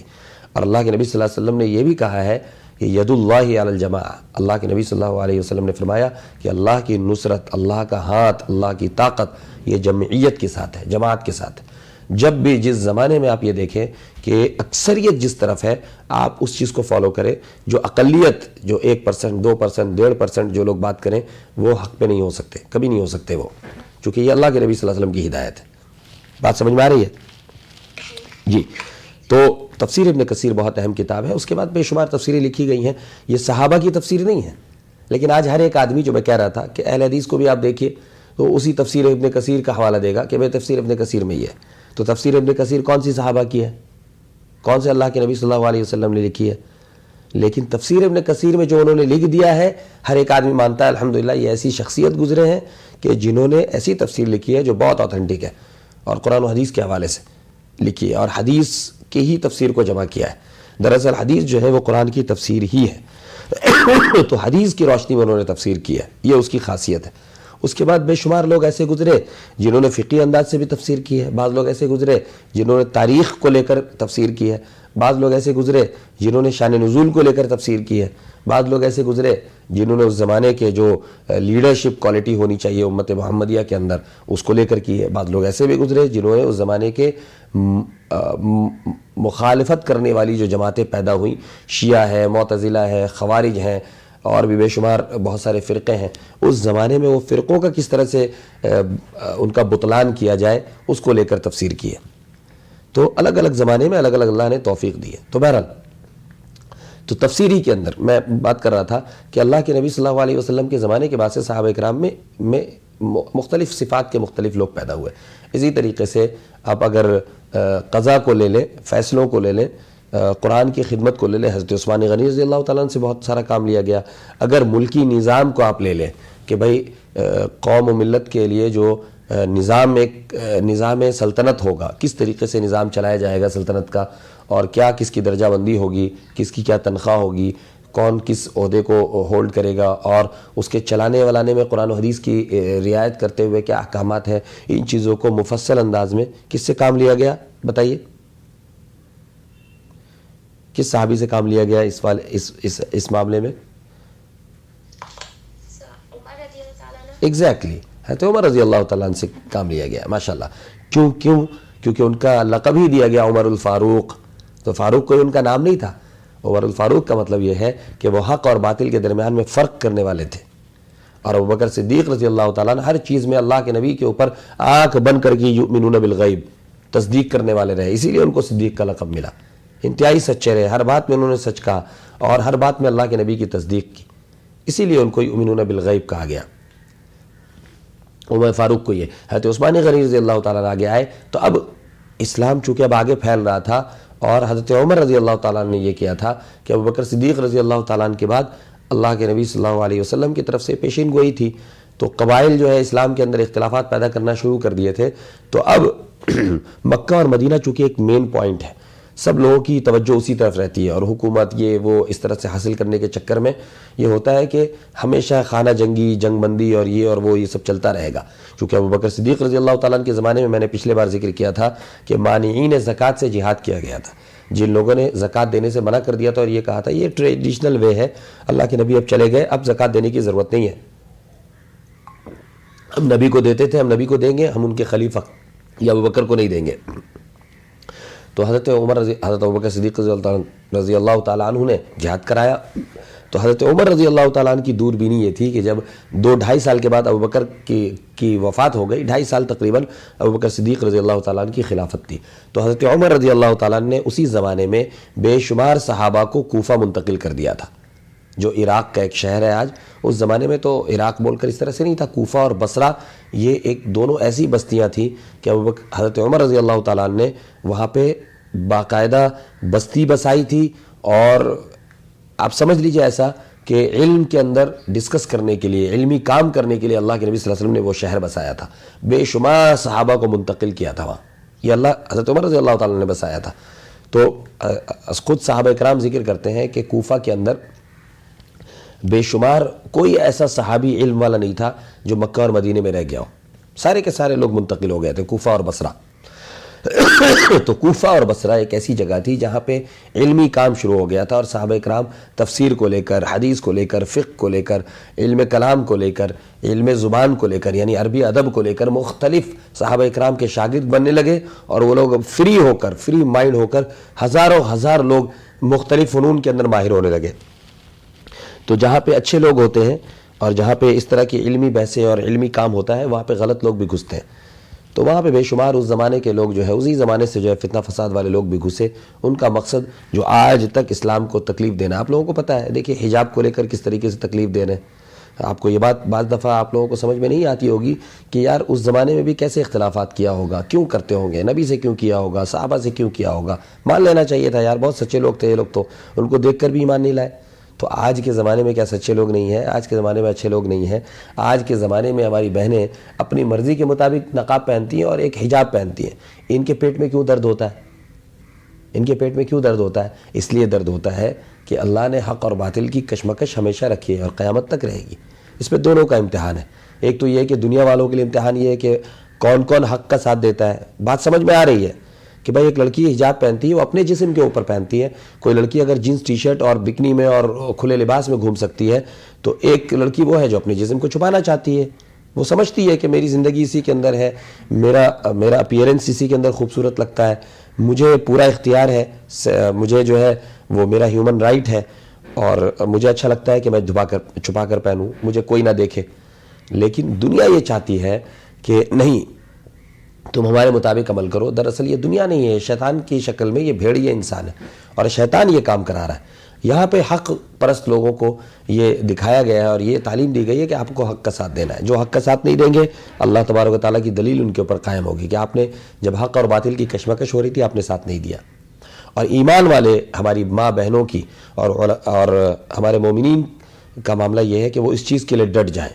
اور اللہ کے نبی صلی اللہ علیہ وسلم نے یہ بھی کہا ہے کہ ید اللہ علی الجماعہ. اللہ کے نبی صلی اللہ علیہ وسلم نے فرمایا کہ اللہ کی نصرت، اللہ کا ہاتھ، اللہ کی طاقت یہ جمعیت کے ساتھ ہے، جماعت کے ساتھ ہے. جب بھی جس زمانے میں آپ یہ دیکھیں کہ اکثریت جس طرف ہے، آپ اس چیز کو فالو کریں. جو اقلیت، جو 1%، 2%، 1.5% جو لوگ بات کریں، وہ حق پہ نہیں ہو سکتے، کبھی نہیں ہو سکتے وہ، چونکہ یہ اللہ کے نبی صلی اللہ علیہ وسلم کی ہدایت ہے. بات سمجھ میں آ رہی ہے؟ جی. تو تفسیر ابن کثیر بہت اہم کتاب ہے. اس کے بعد بے شمار تفسیریں لکھی گئی ہیں. یہ صحابہ کی تفسیر نہیں ہے، لیکن آج ہر ایک آدمی، جو میں کہہ رہا تھا کہ اہل حدیث کو بھی آپ دیکھیے تو اسی تفسیر ابن کثیر کا حوالہ دے گا کہ بھئی تفسیر ابن کثیر میں یہ ہے. تو تفسیر ابن کثیر کون سی صحابہ کی ہے؟ کون سے اللہ کے نبی صلی اللہ علیہ وسلم نے لکھی ہے؟ لیکن تفسیر ابن کثیر میں جو انہوں نے لکھ دیا ہے، ہر ایک آدمی مانتا ہے الحمدللہ یہ ایسی شخصیت گزرے ہیں کہ جنہوں نے ایسی تفسیر لکھی ہے جو بہت اوتھینٹک ہے اور قرآن و حدیث کے حوالے سے لکھی ہے، اور حدیث کی ہی تفسیر کو جمع کیا ہے. دراصل حدیث جو ہے وہ قرآن کی تفسیر ہی ہے، تو حدیث کی روشنی میں انہوں نے تفسیر کی ہے، یہ اس کی خاصیت ہے. اس کے بعد بے شمار لوگ ایسے گزرے جنہوں نے فقہی انداز سے بھی تفسیر کی ہے. بعض لوگ ایسے گزرے جنہوں نے تاریخ کو لے کر تفسیر کی ہے. بعض لوگ ایسے گزرے جنہوں نے شان نزول کو لے کر تفسیر کی ہے. بعض لوگ ایسے گزرے جنہوں نے اس زمانے کے جو لیڈرشپ کوالٹی ہونی چاہیے امت محمدیہ کے اندر، اس کو لے کر کی ہے. بعض لوگ ایسے بھی گزرے جنہوں نے اس زمانے کے مخالفت کرنے والی جو جماعتیں پیدا ہوئیں، شیعہ ہے، معتزلہ ہے، خوارج ہیں، اور بھی بے شمار بہت سارے فرقے ہیں، اس زمانے میں وہ فرقوں کا کس طرح سے ان کا بطلان کیا جائے اس کو لے کر تفسیر کی ہے. تو الگ الگ زمانے میں الگ الگ اللہ نے توفیق دی ہے. تو بہرحال تو تفسیری کے اندر میں بات کر رہا تھا کہ اللہ کے نبی صلی اللہ علیہ وسلم کے زمانے کے بعد سے صحابہ کرام میں مختلف صفات کے مختلف لوگ پیدا ہوئے. اسی طریقے سے آپ اگر قضا کو لے لیں، فیصلوں کو لے لیں، قرآن کی خدمت کو لے لیں، حضرت عثمان غنی رضی اللہ تعالیٰ عنہ سے بہت سارا کام لیا گیا. اگر ملکی نظام کو آپ لے لیں کہ بھئی قوم و ملت کے لیے جو نظام سلطنت ہوگا، کس طریقے سے نظام چلایا جائے گا سلطنت کا، اور کیا کس کی درجہ بندی ہوگی، کس کی کیا تنخواہ ہوگی، کون کس عہدے کو ہولڈ کرے گا، اور اس کے چلانے ولانے میں قرآن و حدیث کی رعایت کرتے ہوئے کیا احکامات ہیں، ان چیزوں کو مفصل انداز میں کس سے کام لیا گیا بتائیے؟ کس صحابی سے کام لیا گیا اس معاملے میں؟ ایگزیکٹلی حضرت عمر رضی اللہ تعالیٰ عنہ سے کام لیا گیا. ماشاءاللہ. کیونکہ ان کا لقب ہی دیا گیا عمر الفاروق. تو فاروق کوئی ان کا نام نہیں تھا. عمر الفاروق کا مطلب یہ ہے کہ وہ حق اور باطل کے درمیان میں فرق کرنے والے تھے. اور ابوبکر صدیق رضی اللہ تعالیٰ عنہ ہر چیز میں اللہ کے نبی کے اوپر آنکھ بند کر کے یؤمنون بالغیب تصدیق کرنے والے رہے، اسی لیے ان کو صدیق کا لقب ملا. انتہائی سچے رہے، ہر بات میں انہوں نے سچ کہا اور ہر بات میں اللہ کے نبی کی تصدیق کی، اسی لیے ان کو یؤمنون بالغیب کہا گیا. عمر فاروق کو یہ حضرت عثمان غنی رضی اللہ تعالیٰ آگے آئے. تو اب اسلام چونکہ اب آگے پھیل رہا تھا، اور حضرت عمر رضی اللہ تعالیٰ نے یہ کیا تھا کہ ابوبکر صدیق رضی اللہ تعالیٰ عنہ کے بعد اللہ کے نبی صلی اللہ علیہ وسلم کی طرف سے پیشین گوئی تھی. تو قبائل جو ہے اسلام کے اندر اختلافات پیدا کرنا شروع کر دیے تھے. تو اب مکہ اور مدینہ چونکہ ایک مین پوائنٹ ہے، سب لوگوں کی توجہ اسی طرف رہتی ہے، اور حکومت یہ وہ اس طرح سے حاصل کرنے کے چکر میں یہ ہوتا ہے کہ ہمیشہ خانہ جنگی، جنگ بندی اور یہ سب چلتا رہے گا. چونکہ ابوبکر صدیق رضی اللہ تعالیٰ عنہ کے زمانے میں میں نے پچھلے بار ذکر کیا تھا کہ مانعین زکوٰۃ سے جہاد کیا گیا تھا. جن لوگوں نے زکوٰۃ دینے سے منع کر دیا تھا اور یہ کہا تھا یہ ٹریڈیشنل وے ہے، اللہ کے نبی اب چلے گئے، اب زکوٰۃ دینے کی ضرورت نہیں ہے، ہم نبی کو دیتے تھے، ہم نبی کو دیں گے، ہم ان کے خلیفہ یا ابوبکر کو نہیں دیں گے. تو حضرت ابوبکر صدیق رضی اللہ تعالیٰ عنہ نے جہاد کرایا. تو حضرت عمر رضی اللہ تعالیٰ عنہ کی دور بینی یہ تھی کہ جب 2-2.5 سال کے بعد ابوبکر کی وفات ہو گئی، 2.5 سال تقریباً ابوبکر صدیق رضی اللہ تعالیٰ عنہ کی خلافت تھی، تو حضرت عمر رضی اللہ تعالیٰ عنہ نے اسی زمانے میں بے شمار صحابہ کو کوفہ منتقل کر دیا تھا، جو عراق کا ایک شہر ہے آج. اس زمانے میں تو عراق بول کر اس طرح سے نہیں تھا، کوفہ اور بصرہ یہ ایک دونوں ایسی بستیاں تھیں کہ حضرت عمر رضی اللہ تعالیٰ عنہ نے وہاں پہ باقاعدہ بستی بسائی تھی. اور آپ سمجھ لیجئے ایسا کہ علم کے اندر ڈسکس کرنے کے لیے، علمی کام کرنے کے لیے اللہ کے نبی صلی اللہ علیہ وسلم نے وہ شہر بسایا تھا، بے شمار صحابہ کو منتقل کیا تھا وہاں، یہ حضرت عمر رضی اللہ تعالیٰ نے بسایا تھا. تو خود صحابہ کرام ذکر کرتے ہیں کہ کوفہ کے اندر بے شمار کوئی ایسا صحابی علم والا نہیں تھا جو مکہ اور مدینے میں رہ گیا ہو، سارے کے سارے لوگ منتقل ہو گئے تھے کوفہ اور بصرہ. تو کوفہ اور بصرہ ایک ایسی جگہ تھی جہاں پہ علمی کام شروع ہو گیا تھا، اور صحابہ کرام تفسیر کو لے کر، حدیث کو لے کر، فقہ کو لے کر، علم کلام کو لے کر، علم زبان کو لے کر، یعنی عربی ادب کو لے کر مختلف صحابہ کرام کے شاگرد بننے لگے. اور وہ لوگ فری ہو کر، فری مائنڈ ہو کر ہزار لوگ مختلف فنون کے اندر ماہر ہونے لگے. تو جہاں پہ اچھے لوگ ہوتے ہیں اور جہاں پہ اس طرح کی علمی بحثیں اور علمی کام ہوتا ہے، وہاں پہ غلط لوگ بھی گھستے ہیں. تو وہاں پہ بے شمار اس زمانے کے لوگ جو ہے، اسی زمانے سے جو ہے فتنہ فساد والے لوگ بھی گھسے. ان کا مقصد جو آج تک اسلام کو تکلیف دینا، آپ لوگوں کو پتہ ہے، دیکھیں حجاب کو لے کر کس طریقے سے تکلیف دے رہے ہیں. آپ کو یہ بات بعض دفعہ آپ لوگوں کو سمجھ میں نہیں آتی ہوگی کہ یار اس زمانے میں بھی کیسے اختلافات کیا ہوگا، کیوں کرتے ہوں گے، نبی سے کیوں کیا ہوگا، صحابہ سے کیوں کیا ہوگا. مان لینا چاہیے تھا یار، بہت سچے لوگ تھے یہ لوگ، تو ان کو دیکھ کر بھی ایمان نہیں لائے. تو آج کے زمانے میں کیا سچے لوگ نہیں ہیں؟ آج کے زمانے میں اچھے لوگ نہیں ہیں. آج کے زمانے میں ہماری بہنیں اپنی مرضی کے مطابق نقاب پہنتی ہیں اور ایک حجاب پہنتی ہیں. ان کے پیٹ میں کیوں درد ہوتا ہے؟ ان کے پیٹ میں کیوں درد ہوتا ہے؟ اس لیے درد ہوتا ہے کہ اللہ نے حق اور باطل کی کشمکش ہمیشہ رکھی ہے اور قیامت تک رہے گی. اس پہ دونوں کا امتحان ہے. ایک تو یہ ہے کہ دنیا والوں کے لیے امتحان یہ ہے کہ کون کون حق کا ساتھ دیتا ہے. بات سمجھ میں آ رہی ہے کہ بھائی ایک لڑکی حجاب پہنتی ہے، وہ اپنے جسم کے اوپر پہنتی ہے. کوئی لڑکی اگر جینس ٹی شرٹ اور بکنی میں اور کھلے لباس میں گھوم سکتی ہے، تو ایک لڑکی وہ ہے جو اپنے جسم کو چھپانا چاہتی ہے. وہ سمجھتی ہے کہ میری زندگی اسی کے اندر ہے، میرا اپیئرنس اسی کے اندر خوبصورت لگتا ہے، مجھے پورا اختیار ہے، مجھے جو ہے وہ میرا ہیومن رائٹ ہے، اور مجھے اچھا لگتا ہے کہ میں چھپا کر پہنوں، مجھے کوئی نہ دیکھے. لیکن دنیا یہ چاہتی ہے کہ نہیں، تم ہمارے مطابق عمل کرو. دراصل یہ دنیا نہیں ہے، شیطان کی شکل میں یہ بھیڑیا انسان ہے، اور شیطان یہ کام کرا رہا ہے. یہاں پہ حق پرست لوگوں کو یہ دکھایا گیا ہے اور یہ تعلیم دی گئی ہے کہ آپ کو حق کا ساتھ دینا ہے. جو حق کا ساتھ نہیں دیں گے، اللہ تبارک و تعالیٰ کی دلیل ان کے اوپر قائم ہوگی کہ آپ نے جب حق اور باطل کی کشمکش ہو رہی تھی، آپ نے ساتھ نہیں دیا. اور ایمان والے ہماری ماں بہنوں کی اور ہمارے مومنین کا معاملہ یہ ہے کہ وہ اس چیز کے لیے ڈٹ جائیں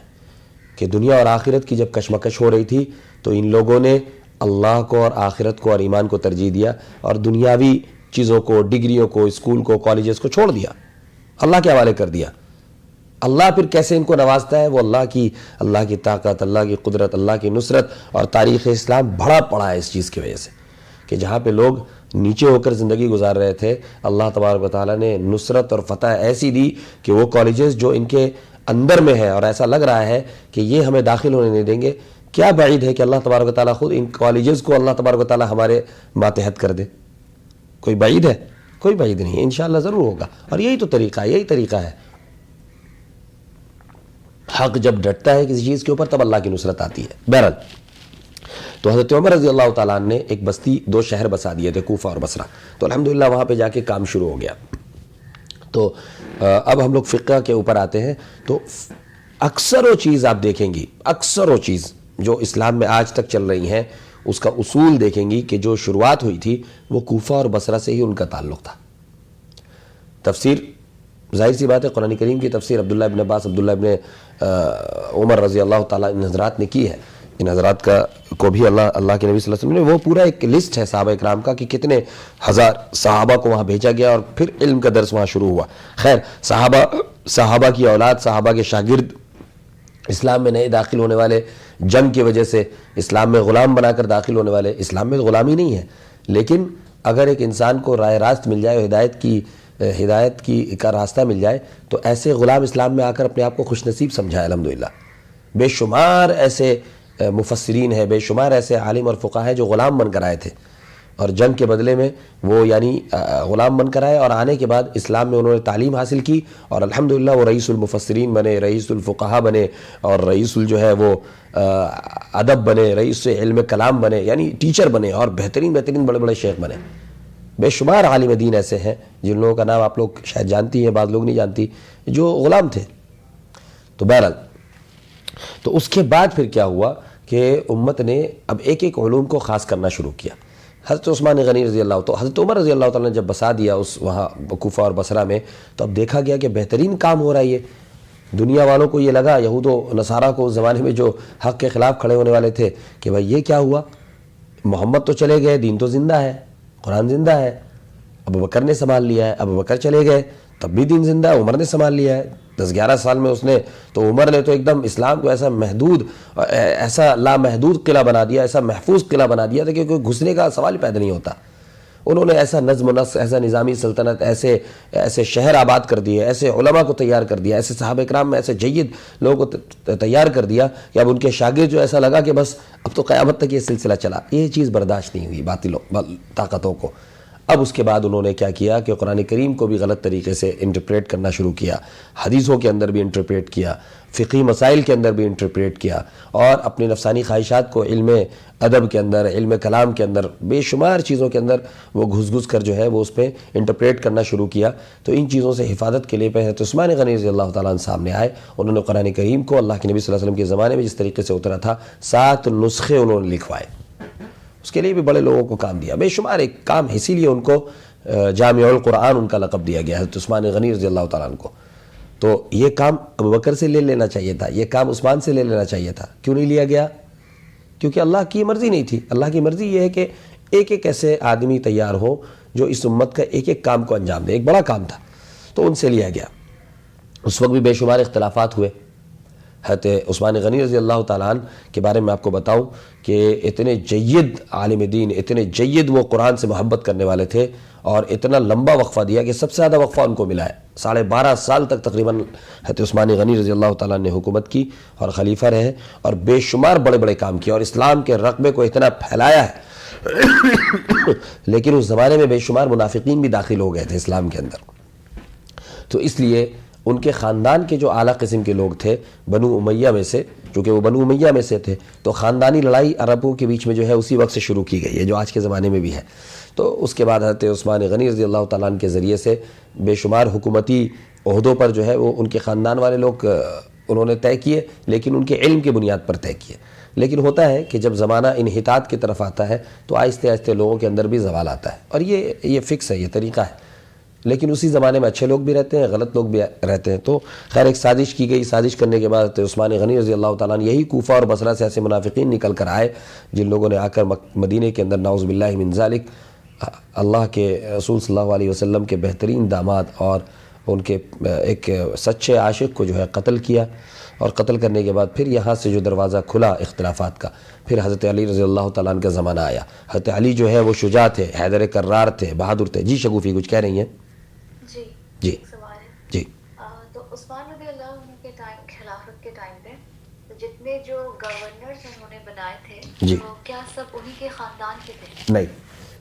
کہ دنیا اور آخرت کی جب کشمکش ہو رہی تھی تو ان لوگوں نے اللہ کو اور آخرت کو اور ایمان کو ترجیح دیا، اور دنیاوی چیزوں کو، ڈگریوں کو، اسکول کو، کالجز کو چھوڑ دیا، اللہ کے حوالے کر دیا. اللہ پھر کیسے ان کو نوازتا ہے، وہ اللہ کی طاقت، اللہ کی قدرت، اللہ کی نصرت، اور تاریخ اسلام بڑا پڑا ہے اس چیز کی وجہ سے کہ جہاں پہ لوگ نیچے ہو کر زندگی گزار رہے تھے، اللہ تبارک و تعالیٰ نے نصرت اور فتح ایسی دی کہ وہ کالجز جو ان کے اندر میں ہے اور ایسا لگ رہا ہے کہ یہ ہمیں داخل ہونے نہیں دیں گے، کیا بعید ہے کہ اللہ تبارک و تعالیٰ خود ان کالجز کو اللہ تبارک و تعالیٰ ہمارے ماتحت کر دے. کوئی بعید ہے؟ کوئی بعید نہیں، انشاءاللہ ضرور ہوگا. اور یہی تو طریقہ ہے، یہی طریقہ ہے. حق جب ڈٹتا ہے کسی چیز کے اوپر، تب اللہ کی نصرت آتی ہے. بہرحال تو حضرت عمر رضی اللہ تعالیٰ عنہ نے ایک بستی، 2 شہر بسا دیے تھے، کوفہ اور بصرہ. تو الحمدللہ وہاں پہ جا کے کام شروع ہو گیا. تو اب ہم لوگ فقہ کے اوپر آتے ہیں. تو اکثر و چیز آپ دیکھیں گی، اکثر و چیز جو اسلام میں آج تک چل رہی ہیں، اس کا اصول دیکھیں گی کہ جو شروعات ہوئی تھی وہ کوفہ اور بصرہ سے ہی ان کا تعلق تھا. تفسیر ظاہر سی بات ہے، قرآن کریم کی تفسیر عبداللہ ابن عباس، عبداللہ ابن عمر رضی اللہ تعالیٰ ان حضرات نے کی ہے. ان حضرات کو بھی اللہ کے نبی صلی اللہ علیہ وسلم نے، وہ پورا ایک لسٹ ہے صحابہ اکرام کا کہ کتنے ہزار صحابہ کو وہاں بھیجا گیا اور پھر علم کا درس وہاں شروع ہوا. خیر، صحابہ کی اولاد، صحابہ کے شاگرد، اسلام میں نئے داخل ہونے والے، جنگ کی وجہ سے اسلام میں غلام بنا کر داخل ہونے والے. اسلام میں غلامی نہیں ہے، لیکن اگر ایک انسان کو راہ راست مل جائے، ہدایت کی کا راستہ مل جائے، تو ایسے غلام اسلام میں آ کر اپنے آپ کو خوش نصیب سمجھائے الحمدللہ۔ بے شمار ایسے مفسرین ہیں، بے شمار ایسے عالم اور فقہا ہیں جو غلام بن کر آئے تھے، اور جنگ کے بدلے میں وہ یعنی غلام بن کر آئے، اور آنے کے بعد اسلام میں انہوں نے تعلیم حاصل کی، اور الحمدللہ وہ رئیس المفسرین بنے، رئیس الفقہا بنے، اور رئیس جو ہے وہ ادب بنے، رئیس علم کلام بنے، یعنی ٹیچر بنے، اور بہترین بڑے بڑے شیخ بنے۔ بے شمار عالم دین ایسے ہیں جن لوگوں کا نام آپ لوگ شاید جانتی ہیں، بعض لوگ نہیں جانتی، جو غلام تھے۔ تو بہرحال تو اس کے بعد پھر کیا ہوا کہ امت نے اب ایک ایک علوم کو خاص کرنا شروع کیا۔ حضرت عثمان غنی رضی اللہ تو حضرت عمر رضی اللہ تعالیٰ نے جب بسا دیا اس وہاں کوفہ اور بصرہ میں، تو اب دیکھا گیا کہ بہترین کام ہو رہا ہے۔ یہ دنیا والوں کو یہ لگا، یہود و نصارہ کو اس زمانے میں جو حق کے خلاف کھڑے ہونے والے تھے، کہ بھائی یہ کیا ہوا، محمد تو چلے گئے، دین تو زندہ ہے، قرآن زندہ ہے، ابوبکر نے سنبھال لیا ہے، ابوبکر چلے گئے تب بھی دین زندہ ہے، عمر نے سنبھال لیا ہے 10-11 سال میں اس نے، تو عمر نے تو ایک دم اسلام کو ایسا لامحدود قلعہ بنا دیا، ایسا محفوظ قلعہ بنا دیا تھا کہ کوئی گھسنے کا سوال پیدا نہیں ہوتا۔ انہوں نے ایسا نظم و نسق، ایسا نظامی سلطنت، ایسے شہر آباد کر دیے، ایسے علماء کو تیار کر دیا، ایسے صحابہ کرام میں ایسے جید لوگوں کو تیار کر دیا کہ اب ان کے شاگرد جو ایسا لگا کہ بس اب تو قیامت تک یہ سلسلہ چلا۔ یہ چیز برداشت نہیں ہوئی باطلوں طاقتوں کو۔ اب اس کے بعد انہوں نے کیا کیا کہ قرآن کریم کو بھی غلط طریقے سے انٹرپریٹ کرنا شروع کیا، حدیثوں کے اندر بھی انٹرپریٹ کیا، فقہی مسائل کے اندر بھی انٹرپریٹ کیا، اور اپنی نفسانی خواہشات کو علم ادب کے اندر، علم کلام کے اندر، بے شمار چیزوں کے اندر وہ گھس کر جو ہے وہ اس پہ انٹرپریٹ کرنا شروع کیا۔ تو ان چیزوں سے حفاظت کے لیے پہ حضرت عثمان غنی رضی اللہ تعالیٰ عنہ سامنے آئے۔ انہوں نے قرآن کریم کو اللہ کے نبی صلی اللہ علیہ وسلم کے زمانے میں جس طریقے سے اترا تھا 7 نسخے انہوں نے لکھوائے، اس کے لیے بھی بڑے لوگوں کو کام دیا، بے شمار ایک کام، اسی لیے ان کو جامع القرآن ان کا لقب دیا گیا حضرت عثمان غنی رضی اللہ تعالیٰ عنہ کو۔ تو یہ کام ابوبکر سے لے لینا چاہیے تھا، یہ کام عثمان سے لے لینا چاہیے تھا، کیوں نہیں لیا گیا؟ کیونکہ اللہ کی مرضی نہیں تھی۔ اللہ کی مرضی یہ ہے کہ ایک ایک ایسے آدمی تیار ہو جو اس امت کا ایک ایک کام کو انجام دے، ایک بڑا کام تھا، تو ان سے لیا گیا۔ اس وقت بھی بے شمار اختلافات ہوئے۔ حضرت عثمان غنی رضی اللہ تعالیٰ عنہ کے بارے میں آپ کو بتاؤں کہ اتنے جید عالم دین، اتنے جید وہ قرآن سے محبت کرنے والے تھے، اور اتنا لمبا وقفہ دیا کہ سب سے زیادہ وقفہ ان کو ملا ہے، 12.5 سال تک تقریباً حضرت عثمان غنی رضی اللہ تعالیٰ نے حکومت کی اور خلیفہ رہے، اور بے شمار بڑے بڑے کام کیے، اور اسلام کے رقبے کو اتنا پھیلایا ہے لیکن اس زمانے میں بے شمار منافقین بھی داخل ہو گئے تھے اسلام کے اندر۔ تو اس لیے ان کے خاندان کے جو اعلیٰ قسم کے لوگ تھے بنو امیہ میں سے، چونکہ وہ بنو امیہ میں سے تھے، تو خاندانی لڑائی عربوں کے بیچ میں جو ہے اسی وقت سے شروع کی گئی ہے، جو آج کے زمانے میں بھی ہے۔ تو اس کے بعد حضرت عثمان غنی رضی اللہ تعالیٰ عنہ کے ذریعے سے بے شمار حکومتی عہدوں پر جو ہے وہ ان کے خاندان والے لوگ انہوں نے طے کیے، لیکن ان کے علم کی بنیاد پر طے کیے۔ لیکن ہوتا ہے کہ جب زمانہ انحطاط کی طرف آتا ہے تو آہستہ آہستہ لوگوں کے اندر بھی زوال آتا ہے، اور یہ فکس ہے، یہ طریقہ ہے۔ لیکن اسی زمانے میں اچھے لوگ بھی رہتے ہیں، غلط لوگ بھی رہتے ہیں۔ تو خیر ایک سازش کی گئی، سازش کرنے کے بعد عثمان غنی رضی اللہ تعالیٰ عنہ یہی کوفہ اور بصرہ سے ایسے منافقین نکل کر آئے جن لوگوں نے آ کر مدینے کے اندر نعوذ باللہ من ذالک اللہ کے رسول صلی اللہ علیہ وسلم کے بہترین داماد اور ان کے ایک سچے عاشق کو جو ہے قتل کیا، اور قتل کرنے کے بعد پھر یہاں سے جو دروازہ کھلا اختلافات کا، پھر حضرت علی رضی اللہ تعالیٰ عنہ کا زمانہ آیا۔ حضرت علی جو ہے وہ شجاع تھے، حیدر کرار تھے، بہادر تھے۔ جی شگوفی کچھ کہہ رہی ہیں؟ جی ایک سوال ہے جی تو عثمان رضی اللہ عنہ کے ٹائم، خلافت کے ٹائم پہ جتنے جو گورنرز انہوں نے بنائے تھے، جی، تو کیا سب انہی کے خاندان کے تھے؟ نہیں،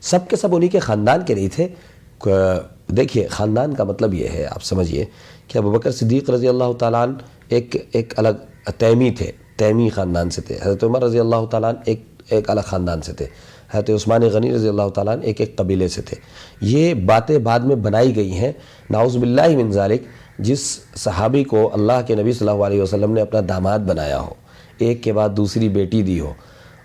سب کے سب انہی کے خاندان کے نہیں تھے۔ دیکھیے خاندان کا مطلب یہ ہے، آپ سمجھیے کہ ابوبکر صدیق رضی اللہ تعالیٰ عنہ ایک الگ تیمی تھے، تیمی خاندان سے تھے۔ حضرت عمر رضی اللہ تعالیٰ عنہ ایک الگ خاندان سے تھے۔ حضرت عثمان غنی رضی اللہ تعالیٰ عنہ ایک قبیلے سے تھے۔ یہ باتیں بعد میں بنائی گئی ہیں، نعوذ باللہ من ذالک۔ جس صحابی کو اللہ کے نبی صلی اللہ علیہ وسلم نے اپنا داماد بنایا ہو، ایک کے بعد دوسری بیٹی دی ہو،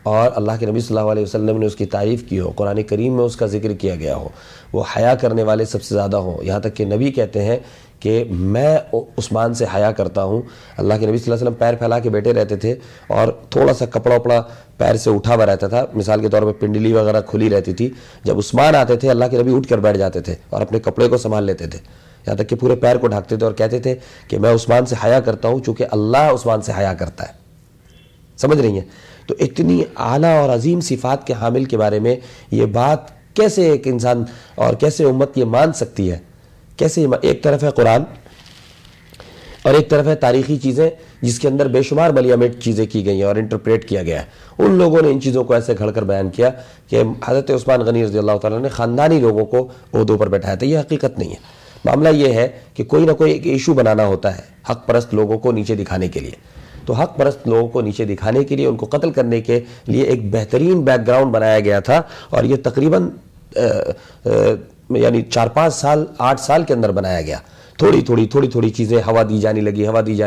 اور اللہ کے نبی صلی اللہ علیہ وسلم نے اس کی تعریف کی ہو، قرآن کریم میں اس کا ذکر کیا گیا ہو، وہ حیا کرنے والے سب سے زیادہ ہوں، یہاں تک کہ نبی کہتے ہیں کہ میں عثمان سے حیا کرتا ہوں۔ اللہ کے نبی صلی اللہ علیہ وسلم پیر پھیلا کے بیٹھے رہتے تھے، اور تھوڑا سا کپڑا وپڑا پیر سے اٹھا ہوا رہتا تھا، مثال کے طور پہ پنڈلی وغیرہ کھلی رہتی تھی۔ جب عثمان آتے تھے اللہ کے نبی اٹھ کر بیٹھ جاتے تھے اور اپنے کپڑے کو سنبھال لیتے تھے، یہاں تک کہ پورے پیر کو ڈھانکتے تھے اور کہتے تھے کہ میں عثمان سے حیا کرتا ہوں چونکہ اللہ عثمان سے حیا کرتا ہے۔ سمجھ رہی ہیں؟ تو اتنی اعلیٰ اور عظیم صفات کے حامل کے بارے میں یہ بات کیسے ایک انسان اور کیسے امت یہ مان سکتی ہے؟ کیسے ایک طرف ہے قرآن اور ایک طرف ہے تاریخی چیزیں جس کے اندر بے شمار ملیامٹ چیزیں کی گئی ہیں اور انٹرپریٹ کیا گیا ہے۔ ان لوگوں نے ان چیزوں کو ایسے گھڑ کر بیان کیا کہ حضرت عثمان غنی رضی اللہ تعالیٰ نے خاندانی لوگوں کو عہدوں پر بیٹھایا تھا۔ یہ حقیقت نہیں ہے۔ معاملہ یہ ہے کہ کوئی نہ کوئی ایک ایشو بنانا ہوتا ہے حق پرست لوگوں کو نیچے دکھانے کے لیے۔ تو حق پرست لوگوں کو نیچے دکھانے کے لیے، ان کو قتل کرنے کے لیے ایک بہترین بیک گراؤنڈ بنایا گیا تھا، اور یہ تقریباً یعنی 4-5 سال 8 سال کے اندر بنایا گیا۔ تھوڑی تھوڑی چیزیں ہوا دی جانے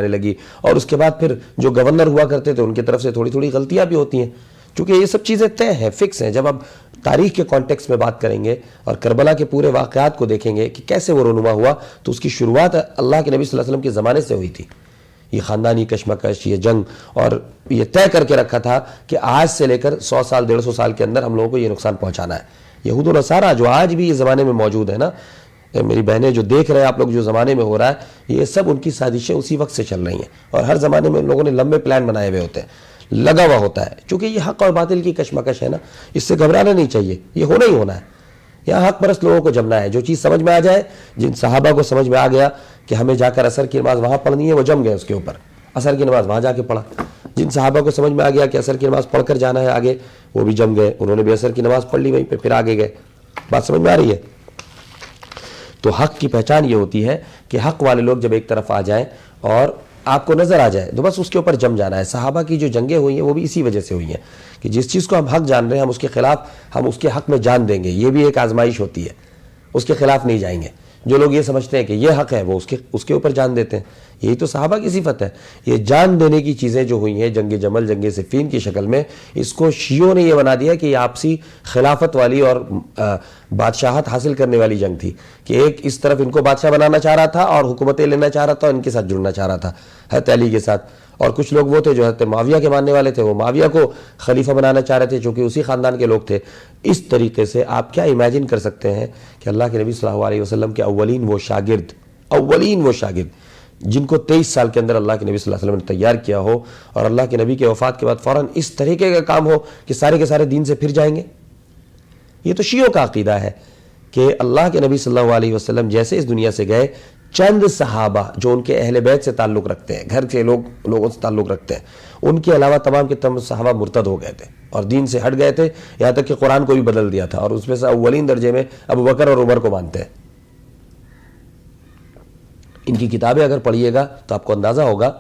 لگی، اور اس کے بعد پھر جو گورنر ہوا کرتے تھے ان کی طرف سے تھوڑی غلطیاں بھی ہوتی ہیں، چونکہ یہ سب چیزیں طے ہیں، فکس ہیں۔ جب اب تاریخ کے کانٹیکس میں بات کریں گے اور کربلا کے پورے واقعات کو دیکھیں گے کہ کیسے وہ رونما ہوا، تو اس کی شروعات اللہ کے نبی صلی اللہ علیہ وسلم کے زمانے سے ہوئی تھی۔ یہ خاندانی کشمکش، یہ جنگ، اور یہ طے کر کے رکھا تھا کہ آج سے لے کر 100 سال 150 سال کے اندر ہم لوگوں کو یہ نقصان پہنچانا ہے۔ یہود و نصارہ جو آج بھی یہ زمانے میں موجود ہے نا، میری بہنیں جو دیکھ رہے ہیں آپ لوگ، جو زمانے میں ہو رہا ہے، یہ سب ان کی سازشیں اسی وقت سے چل رہی ہیں، اور ہر زمانے میں ان لوگوں نے لمبے پلان بنائے ہوئے ہوتے ہیں، لگا ہوا ہوتا ہے، چونکہ یہ حق اور باطل کی کشمکش ہے نا، اس سے گھبرانا نہیں چاہیے، یہ ہونا ہی ہونا ہے۔ یہاں حق پرست لوگوں کو جمنا ہے، جو چیز سمجھ میں آ جائے، جن صحابہ کو سمجھ میں آ گیا کہ ہمیں جا کر عصر کی نماز وہاں پڑھنی ہے، وہ جم گئے اس کے اوپر، عصر کی نماز وہاں جا کے پڑھا۔ جن صحابہ کو سمجھ میں آ گیا کہ عصر کی نماز پڑھ کر جانا ہے آگے، وہ بھی جم گئے، انہوں نے بھی عصر کی نماز پڑھ لی وہیں پہ، پھر آگے گئے۔ بات سمجھ میں آ رہی ہے؟ تو حق کی پہچان یہ ہوتی ہے کہ حق والے لوگ جب ایک طرف آ جائیں اور آپ کو نظر آ جائے تو بس اس کے اوپر جم جانا ہے۔ صحابہ کی جو جنگیں ہوئی ہیں وہ بھی اسی وجہ سے ہوئی ہیں کہ جس چیز کو ہم حق جان رہے ہیں، ہم اس کے خلاف، ہم اس کے حق میں جان دیں گے۔ یہ بھی ایک آزمائش ہوتی ہے، اس کے خلاف نہیں جائیں گے۔ جو لوگ یہ سمجھتے ہیں کہ یہ حق ہے، وہ اس کے اوپر جان دیتے ہیں۔ یہی تو صحابہ کی صفت ہے۔ یہ جان دینے کی چیزیں جو ہوئی ہیں جنگ جمل، جنگ صفین کی شکل میں، اس کو شیعوں نے یہ بنا دیا کہ یہ آپسی خلافت والی اور بادشاہت حاصل کرنے والی جنگ تھی، کہ ایک اس طرف ان کو بادشاہ بنانا چاہ رہا تھا اور حکومتیں لینا چاہ رہا تھا، اور ان کے ساتھ جڑنا چاہ رہا تھا حضرت علی کے ساتھ، اور کچھ لوگ وہ تھے جو حضرت معاویہ کے ماننے والے تھے، وہ معاویہ کو خلیفہ بنانا چاہ رہے تھے چونکہ اسی خاندان کے لوگ تھے۔ اس طریقے سے آپ کیا امیجن کر سکتے ہیں کہ اللہ کے نبی صلی اللہ علیہ وسلم کے اولین وہ شاگرد جن کو 23 سال کے اندر اللہ کے نبی صلی اللہ علیہ وسلم نے تیار کیا ہو، اور اللہ کے نبی کے وفات کے بعد فوراً اس طریقے کا کام ہو کہ سارے کے سارے دین سے پھر جائیں گے۔ یہ تو شیعوں کا عقیدہ ہے کہ اللہ کے نبی صلی اللہ علیہ وسلم جیسے اس دنیا سے گئے، چند صحابہ جو ان کے اہل بیت سے تعلق رکھتے ہیں، گھر کے لوگوں سے تعلق رکھتے ہیں، ان کے علاوہ تمام کے تمام صحابہ مرتد ہو گئے تھے اور دین سے ہٹ گئے تھے، یہاں تک کہ قرآن کو بھی بدل دیا تھا، اور اس میں سے اولین درجے میں ابو بکر اور عمر کو مانتے ہیں۔ ان کی کتابیں اگر پڑھیے گا تو آپ کو اندازہ ہوگا،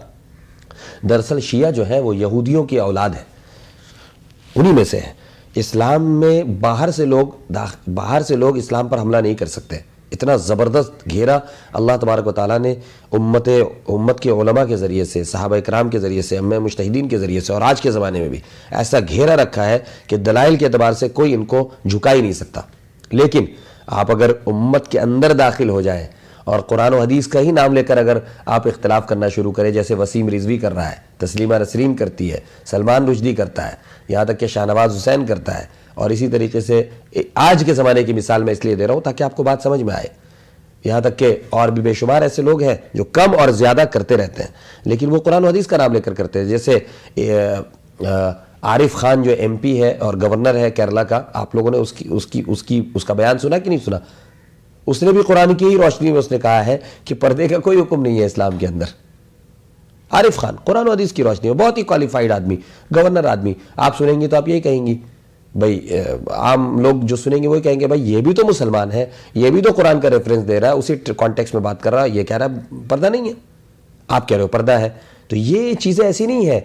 دراصل شیعہ جو ہے وہ یہودیوں کی اولاد ہے، انہی میں سے ہے۔ اسلام میں باہر سے لوگ اسلام پر حملہ نہیں کر سکتے۔ اتنا زبردست گھیرا اللہ تبارک و تعالیٰ نے امت کے علماء کے ذریعے سے، صحابہ اکرام کے ذریعے سے، ائمہ مجتہدین کے ذریعے سے، اور آج کے زمانے میں بھی ایسا گھیرا رکھا ہے کہ دلائل کے اعتبار سے کوئی ان کو جھکا ہی نہیں سکتا۔ لیکن آپ اگر امت کے اندر داخل ہو جائیں اور قرآن و حدیث کا ہی نام لے کر اگر آپ اختلاف کرنا شروع کریں، جیسے وسیم رضوی کر رہا ہے، تسلیمہ نسرین کرتی ہے، سلمان رشدی کرتا ہے، یہاں تک کہ شاہ نواز حسین کرتا ہے، اور اسی طریقے سے آج کے زمانے کی مثال میں اس لیے دے رہا ہوں تاکہ آپ کو بات سمجھ میں آئے، یہاں تک کہ اور بھی بے شمار ایسے لوگ ہیں جو کم اور زیادہ کرتے رہتے ہیں، لیکن وہ قرآن و حدیث کا نام لے کر کرتے ہیں۔ جیسے عارف خان جو ایم پی ہے اور گورنر ہے کیرلا کا، آپ لوگوں نے اس کا بیان سنا کہ نہیں سنا؟ اس نے بھی قرآن کی ہی روشنی میں اس نے کہا ہے کہ پردے کا کوئی حکم نہیں ہے اسلام کے اندر۔ عارف خان قرآن و حدیث کی روشنی میں بہت ہی کوالیفائڈ آدمی، گورنر آدمی، آپ سنیں گے تو آپ یہی کہیں گی، بھائی عام لوگ جو سنیں گے وہی کہیں گے بھائی یہ بھی تو مسلمان ہے، یہ بھی تو قرآن کا ریفرنس دے رہا ہے، اسی کانٹیکس میں بات کر رہا ہے، یہ کہہ رہا ہے پردہ نہیں ہے، آپ کہہ رہے ہو پردہ ہے۔ تو یہ چیزیں ایسی نہیں ہے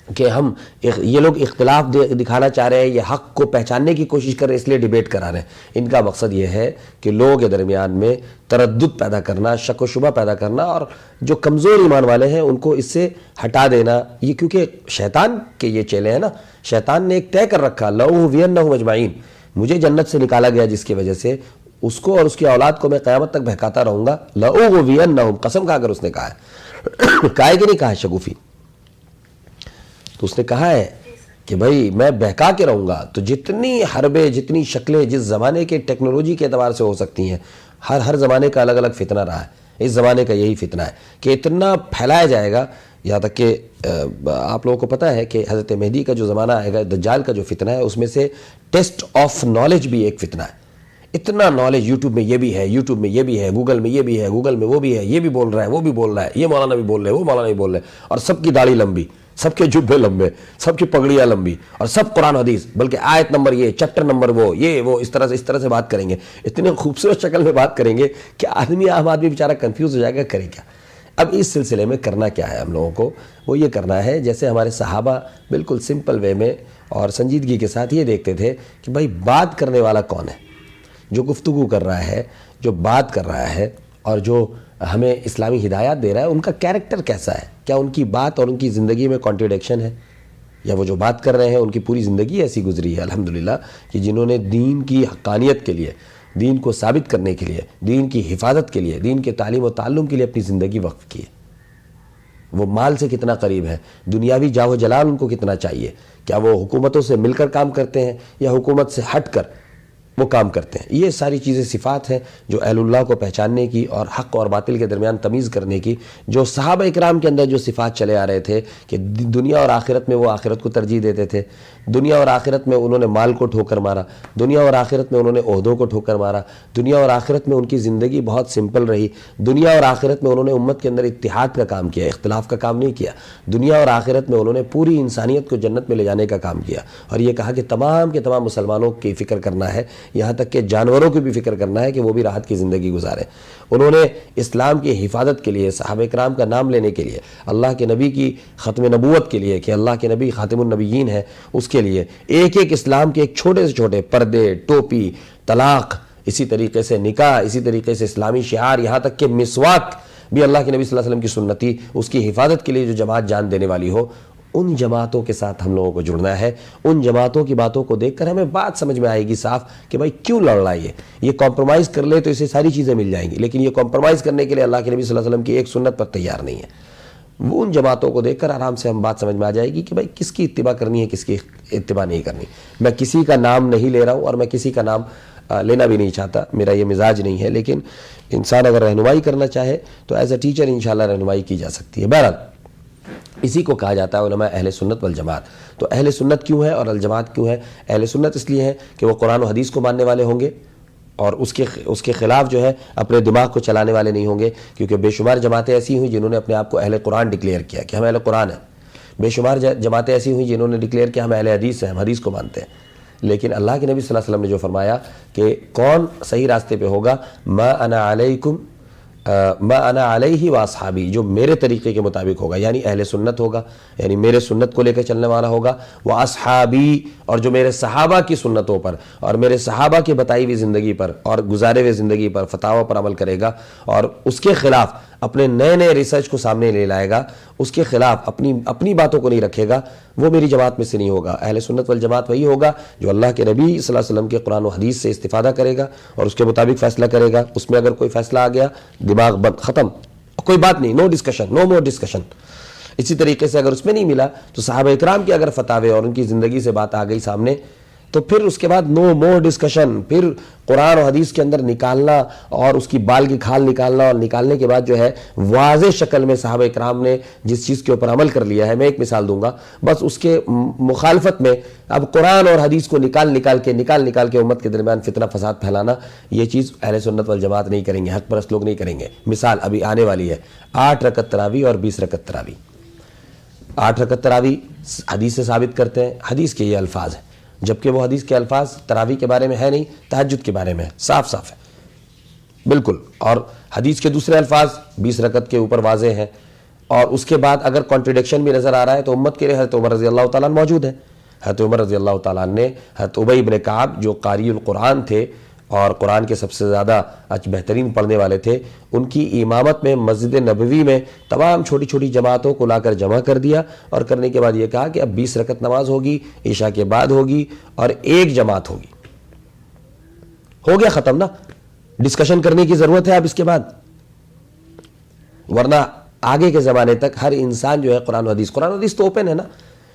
کہ ہم یہ لوگ اختلاف دکھانا چاہ رہے ہیں، یہ حق کو پہچاننے کی کوشش کر رہے ہیں اس لیے ڈیبیٹ کرا رہے ہیں۔ ان کا مقصد یہ ہے کہ لوگوں کے درمیان میں تردد پیدا کرنا، شک و شبہ پیدا کرنا، اور جو کمزور ایمان والے ہیں ان کو اس سے ہٹا دینا۔ یہ کیونکہ شیطان کے یہ چیلے ہیں نا، شیطان نے ایک طے کر رکھا، لَأُغْوِيَنَّهُمْ أَجْمَعِينَ، مجھے جنت سے نکالا گیا جس کی وجہ سے اس کو اور اس کی اولاد کو میں قیامت تک بہکاتا رہوں گا۔ لَأُغْوِيَنَّهُمْ، قسم کھا کر اس نے کہا ہے، کہا ہے کہ نہیں کہا ہے شگوفی؟ تو اس نے کہا ہے کہ بھائی میں بہکا کے رہوں گا۔ تو جتنی حربیں، جتنی شکلیں جس زمانے کے ٹیکنالوجی کے اعتبار سے ہو سکتی ہیں، ہر زمانے کا الگ الگ فتنہ رہا ہے، اس زمانے کا یہی فتنہ ہے کہ اتنا پھیلایا جائے گا یہاں تک کہ آپ لوگوں کو پتہ ہے کہ حضرت مہدی کا جو زمانہ آئے گا، دجال کا جو فتنہ ہے، اس میں سے ٹیسٹ آف نالج بھی ایک فتنہ ہے. اتنا نالج یوٹیوب میں یہ بھی ہے، یوٹیوب میں یہ بھی ہے، گوگل میں یہ بھی ہے، گوگل میں وہ بھی ہے، یہ بھی بول رہا ہے، وہ بھی بول رہا ہے، یہ مولانا بھی بول رہے ہیں، وہ مولانا بھی بول رہے ہیں، اور سب کی داڑھی لمبی، سب کے جبے لمبے، سب کی پگڑیاں لمبی، اور سب قرآن حدیث، بلکہ آیت نمبر یہ، چیپٹر نمبر وہ اس طرح سے بات کریں گے، اتنے خوبصورت شکل میں بات کریں گے کہ عام آدمی بیچارہ کنفیوز ہو جائے گا کرے کیا. اب اس سلسلے میں کرنا کیا ہے ہم لوگوں کو؟ وہ یہ کرنا ہے جیسے ہمارے صحابہ بالکل سمپل وے میں اور سنجیدگی کے ساتھ یہ دیکھتے تھے کہ بھائی بات کرنے والا کون ہے، جو گفتگو کر رہا ہے، جو بات کر رہا ہے، اور جو ہمیں اسلامی ہدایات دے رہا ہے، ان کا کیریکٹر کیسا ہے؟ کیا ان کی بات اور ان کی زندگی میں کانٹرڈکشن ہے، یا وہ جو بات کر رہے ہیں ان کی پوری زندگی ایسی گزری ہے الحمدللہ کہ جنہوں نے دین کی حقانیت کے لیے، دین کو ثابت کرنے کے لیے، دین کی حفاظت کے لیے، دین کے تعلیم و تعلم کے لیے اپنی زندگی وقف کی ہے. وہ مال سے کتنا قریب ہے، دنیاوی جاہ و جلال ان کو کتنا چاہیے، کیا وہ حکومتوں سے مل کر کام کرتے ہیں یا حکومت سے ہٹ کر وہ کام کرتے ہیں. یہ ساری چیزیں صفات ہیں جو اہل اللہ کو پہچاننے کی اور حق اور باطل کے درمیان تمیز کرنے کی، جو صحابہ اکرام کے اندر جو صفات چلے آ رہے تھے کہ دنیا اور آخرت میں وہ آخرت کو ترجیح دیتے تھے، دنیا اور آخرت میں انہوں نے مال کو ٹھوکر مارا، دنیا اور آخرت میں انہوں نے عہدوں کو ٹھوکر مارا، دنیا اور آخرت میں ان کی زندگی بہت سمپل رہی، دنیا اور آخرت میں انہوں نے امت کے اندر اتحاد کا کام کیا، اختلاف کا کام نہیں کیا، دنیا اور آخرت میں انہوں نے پوری انسانیت کو جنت میں لے جانے کا کام کیا، اور یہ کہا کہ تمام کے تمام مسلمانوں کی فکر کرنا ہے، یہاں تک کہ جانوروں کی بھی فکر کرنا ہے کہ وہ بھی راحت کی زندگی گزاریں. انہوں نے اسلام کی حفاظت کے لیے، صحابہ کرام کا نام لینے کے لیے، اللہ کے نبی کی ختم نبوت کے لیے کہ اللہ کے نبی خاتم النبیین ہے، اس کے لیے ایک ایک اسلام کے ایک چھوٹے سے چھوٹے پردے، ٹوپی، طلاق، اسی طریقے سے نکاح، اسی طریقے سے اسلامی شعار، یہاں تک کہ مسواک بھی اللہ کے نبی صلی اللہ علیہ وسلم کی سنتی، اس کی حفاظت کے لیے جو جماعت جان دینے والی ہو، ان جماعتوں کے ساتھ ہم لوگوں کو جڑنا ہے. ان جماعتوں کی باتوں کو دیکھ کر ہمیں بات سمجھ میں آئے گی صاف کہ بھائی کیوں لڑ رہا ہے یہ کمپرومائز کر لے تو اسے ساری چیزیں مل جائیں گی، لیکن یہ کمپرومائز کرنے کے لیے اللہ کے نبی صلی اللہ علیہ وسلم کی ایک سنت پر تیار نہیں ہے. وہ ان جماعتوں کو دیکھ کر آرام سے ہم بات سمجھ میں آ جائے گی کہ بھائی کس کی اتباع کرنی ہے، کس کی اتباع نہیں کرنی. میں کسی کا نام نہیں لے رہا ہوں اور میں کسی کا نام لینا بھی نہیں چاہتا، میرا یہ مزاج نہیں ہے، لیکن انسان اگر رہنمائی کرنا چاہے تو ایز اے ٹیچر انشاءاللہ رہنمائی کی جا سکتی ہے. بہرحال اسی کو کہا جاتا ہے علماء اہل سنت والجماعت. تو اہل سنت کیوں ہے اور الجماعت کیوں ہے؟ اہل سنت اس لیے ہے کہ وہ قرآن و حدیث کو ماننے والے ہوں گے اور اس کے خلاف جو ہے اپنے دماغ کو چلانے والے نہیں ہوں گے، کیونکہ بے شمار جماعتیں ایسی ہوئیں جنہوں نے اپنے آپ کو اہل قرآن ڈکلیئر کیا کہ ہم اہل قرآن ہیں، بے شمار جماعتیں ایسی ہوئیں جنہوں نے ڈکلیئر کیا ہم اہل حدیث ہیں، ہم حدیث کو مانتے ہیں. لیکن اللہ کے نبی صلی اللہ علیہ وسلم نے جو فرمایا کہ کون صحیح راستے پہ ہوگا، ما انا علیہ واصحابی، جو میرے طریقے کے مطابق ہوگا، یعنی اہل سنت ہوگا، یعنی میرے سنت کو لے کر چلنے والا ہوگا، واصحابی، اور جو میرے صحابہ کی سنتوں پر اور میرے صحابہ کی بتائی ہوئی زندگی پر اور گزارے ہوئے زندگی پر، فتاوی پر عمل کرے گا اور اس کے خلاف اپنے نئے نئے ریسرچ کو سامنے لے لائے گا، اس کے خلاف اپنی باتوں کو نہیں رکھے گا، وہ میری جماعت میں سے نہیں ہوگا. اہل سنت والجماعت وہی ہوگا جو اللہ کے نبی صلی اللہ علیہ وسلم کے قرآن و حدیث سے استفادہ کرے گا اور اس کے مطابق فیصلہ کرے گا. اس میں اگر کوئی فیصلہ آ گیا، دماغ بند، ختم، کوئی بات نہیں، نو ڈسکشن، نو مور ڈسکشن. اسی طریقے سے اگر اس میں نہیں ملا تو صحابہ اکرام کی اگر فتاوے اور ان کی زندگی سے بات آ گئی سامنے تو پھر اس کے بعد نو مور ڈسکشن. پھر قرآن و حدیث کے اندر نکالنا اور اس کی بال کی کھال نکالنا، اور نکالنے کے بعد جو ہے واضح شکل میں صحابہ اکرام نے جس چیز کے اوپر عمل کر لیا ہے، میں ایک مثال دوں گا، بس اس کے مخالفت میں اب قرآن اور حدیث کو نکال کے امت کے درمیان فتنہ فساد پھیلانا، یہ چیز اہل سنت والجماعت نہیں کریں گے، حق پرست لوگ نہیں کریں گے. مثال ابھی آنے والی ہے، 8 رکعت تراویح اور 20 رکعت تراویح. 8 رکعت تراویح حدیث سے ثابت کرتے ہیں، حدیث کے یہ الفاظ ہیں، جبکہ وہ حدیث کے الفاظ تراویح کے بارے میں ہے نہیں، تہجد کے بارے میں ہے، صاف صاف ہے بالکل. اور حدیث کے دوسرے الفاظ 20 رکعت کے اوپر واضح ہیں. اور اس کے بعد اگر کانٹرڈکشن بھی نظر آ رہا ہے تو امت کے لیے حضرت عمر رضی اللہ تعالیٰ عنہ موجود ہے. حضرت عمر رضی اللہ تعالیٰ عنہ نے حضرت ابی بن کعب جو قاری القرآن تھے اور قرآن کے سب سے زیادہ بہترین پڑھنے والے تھے، ان کی امامت میں مسجد نبوی میں تمام چھوٹی چھوٹی جماعتوں کو لا کر جمع کر دیا، اور کرنے کے بعد یہ کہا کہ اب 20 رکعت نماز ہوگی، عشاء کے بعد ہوگی، اور ایک جماعت ہوگی. ہو گیا ختم نا، ڈسکشن کرنے کی ضرورت ہے اب اس کے بعد؟ ورنہ آگے کے زمانے تک ہر انسان جو ہے قرآن و حدیث تو اوپن ہے نا،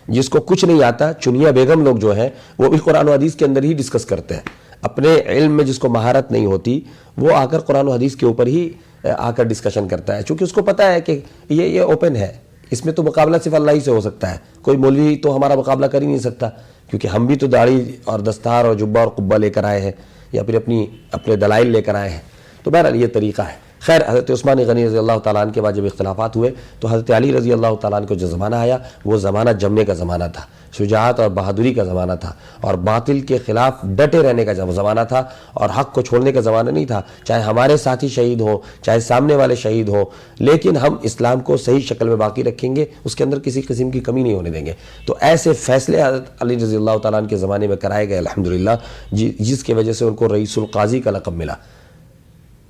جس کو کچھ نہیں آتا، چنیا بیگم لوگ جو ہیں وہ بھی قرآن و حدیث کے اندر ہی ڈسکس کرتے ہیں. اپنے علم میں جس کو مہارت نہیں ہوتی وہ آ کر قرآن و حدیث کے اوپر ہی آ کر ڈسکشن کرتا ہے، چونکہ اس کو پتہ ہے کہ یہ اوپن ہے، اس میں تو مقابلہ صرف اللہ ہی سے ہو سکتا ہے، کوئی مولوی تو ہمارا مقابلہ کر ہی نہیں سکتا، کیونکہ ہم بھی تو داڑھی اور دستار اور جبہ اور قبہ لے کر آئے ہیں، یا پھر اپنے دلائل لے کر آئے ہیں. تو بہرحال یہ طریقہ ہے. خیر، حضرت عثمان غنی رضی اللہ تعالیٰ عنہ کے بعد جب اختلافات ہوئے تو حضرت علی رضی اللہ تعالیٰ عنہ کو جو زمانہ آیا وہ زمانہ جمنے کا زمانہ تھا، شجاعت اور بہادری کا زمانہ تھا، اور باطل کے خلاف ڈٹے رہنے کا زمانہ تھا، اور حق کو چھوڑنے کا زمانہ نہیں تھا. چاہے ہمارے ساتھی شہید ہوں، چاہے سامنے والے شہید ہوں، لیکن ہم اسلام کو صحیح شکل میں باقی رکھیں گے، اس کے اندر کسی قسم کی کمی نہیں ہونے دیں گے. تو ایسے فیصلے حضرت علی رضی اللہ تعالیٰ عنہ کے زمانے میں کرائے گئے الحمدللہ، جس کی وجہ سے ان کو رئیس القاضی کا لقب ملا.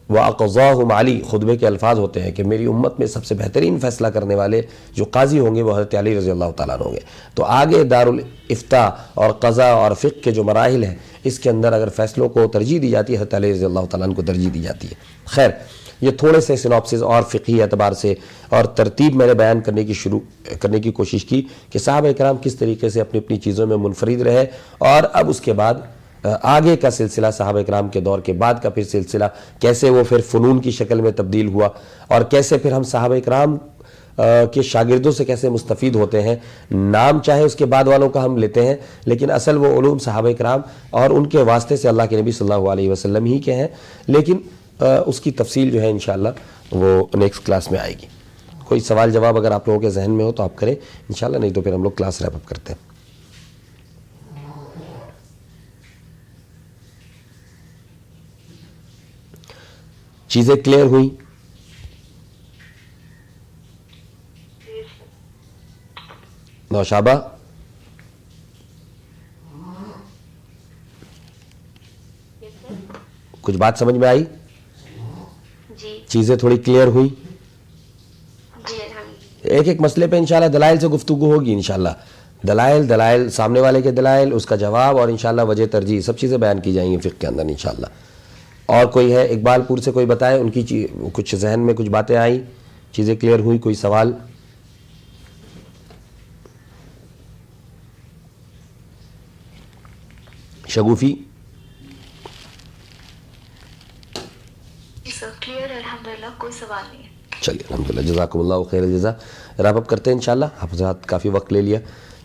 وَأَقْضَاهُمْ عَلِي، خطبے کے الفاظ ہوتے ہیں کہ میری امت میں سب سے بہترین فیصلہ کرنے والے جو قاضی ہوں گے وہ حضرت علی رضی اللہ تعالیٰ عنہ ہوں گے. تو آگے دارالافتاء اور قضاء اور فقہ کے جو مراحل ہیں اس کے اندر اگر فیصلوں کو ترجیح دی جاتی ہے حضرت علی رضی اللہ تعالیٰ عنہ کو ترجیح دی جاتی ہے. خیر، یہ تھوڑے سے سینوپسس اور فقہی اعتبار سے اور ترتیب میں نے بیان کرنے کی کوشش کی کہ صحابہ کرام کس طریقے سے اپنی اپنی چیزوں میں منفرد رہے، اور اب اس کے بعد آگے کا سلسلہ صحابہ کرام کے دور کے بعد کا پھر سلسلہ کیسے وہ پھر فنون کی شکل میں تبدیل ہوا، اور کیسے پھر ہم صحابہ کرام کے شاگردوں سے کیسے مستفید ہوتے ہیں. نام چاہے اس کے بعد والوں کا ہم لیتے ہیں، لیکن اصل وہ علوم صحابہ کرام اور ان کے واسطے سے اللہ کے نبی صلی اللہ علیہ وسلم ہی کے ہیں، لیکن اس کی تفصیل جو ہے انشاءاللہ وہ نیکسٹ کلاس میں آئے گی. کوئی سوال جواب اگر آپ لوگوں کے ذہن میں ہو تو آپ کریں انشاءاللہ، نہیں تو پھر ہم لوگ کلاس ریپ اپ کرتے ہیں. چیزیں کلیئر ہوئی؟ نوشابہ، کچھ بات سمجھ میں آئی؟ جی چیزیں تھوڑی کلیئر ہوئی؟ جی الحمد ایک ایک مسئلے پہ انشاءاللہ دلائل سے گفتگو ہوگی انشاءاللہ. دلائل سامنے والے کے دلائل، اس کا جواب، اور انشاءاللہ وجہ ترجیح، سب چیزیں بیان کی جائیں گی فقہ کے اندر انشاءاللہ. اور کوئی ہے اقبال پور سے کوئی بتائے، ان کی کچھ ذہن میں کچھ باتیں آئیں، چیزیں کلیئر ہوئی؟ کوئی سوال؟ شگوفی؟ سب کلیئر الحمدللہ، کوئی سوال نہیں ہے. چلیے الحمدللہ، جزاکم اللہ خیر الجزا. ریپ اپ کرتے ہیں انشاءاللہ. حضرات کافی وقت لے لیا،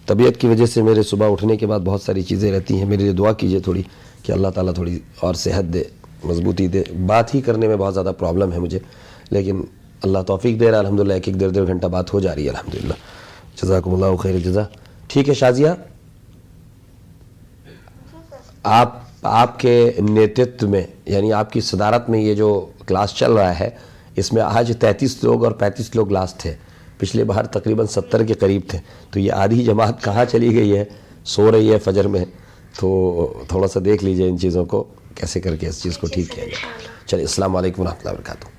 طبیعت کی وجہ سے میرے صبح اٹھنے کے بعد بہت ساری چیزیں رہتی ہیں. میرے لیے دعا کیجئے تھوڑی کہ اللہ تعالیٰ تھوڑی اور صحت دے، مضبوطی دے. بات ہی کرنے میں بہت زیادہ پرابلم ہے مجھے، لیکن اللہ توفیق دے رہا ہے الحمدللہ. ایک ایک 1.5 گھنٹہ بات ہو جا رہی ہے الحمدللہ. جزاکم اللہ خیر الجزا. ٹھیک ہے شازیہ، آپ کے نیترتو میں، یعنی آپ کی صدارت میں یہ جو کلاس چل رہا ہے، اس میں آج 33 لوگ اور 35 لوگ لاسٹ تھے. پچھلے بار تقریباً 70 کے قریب تھے. تو یہ آدھی جماعت کہاں چلی گئی ہے؟ سو رہی ہے فجر میں. تو تھوڑا سا دیکھ لیجئے ان چیزوں کو کیسے کر کے اس چیز کو ٹھیک کیا جائے. چلیے، السلام علیکم ورحمۃ اللہ وبرکاتہ.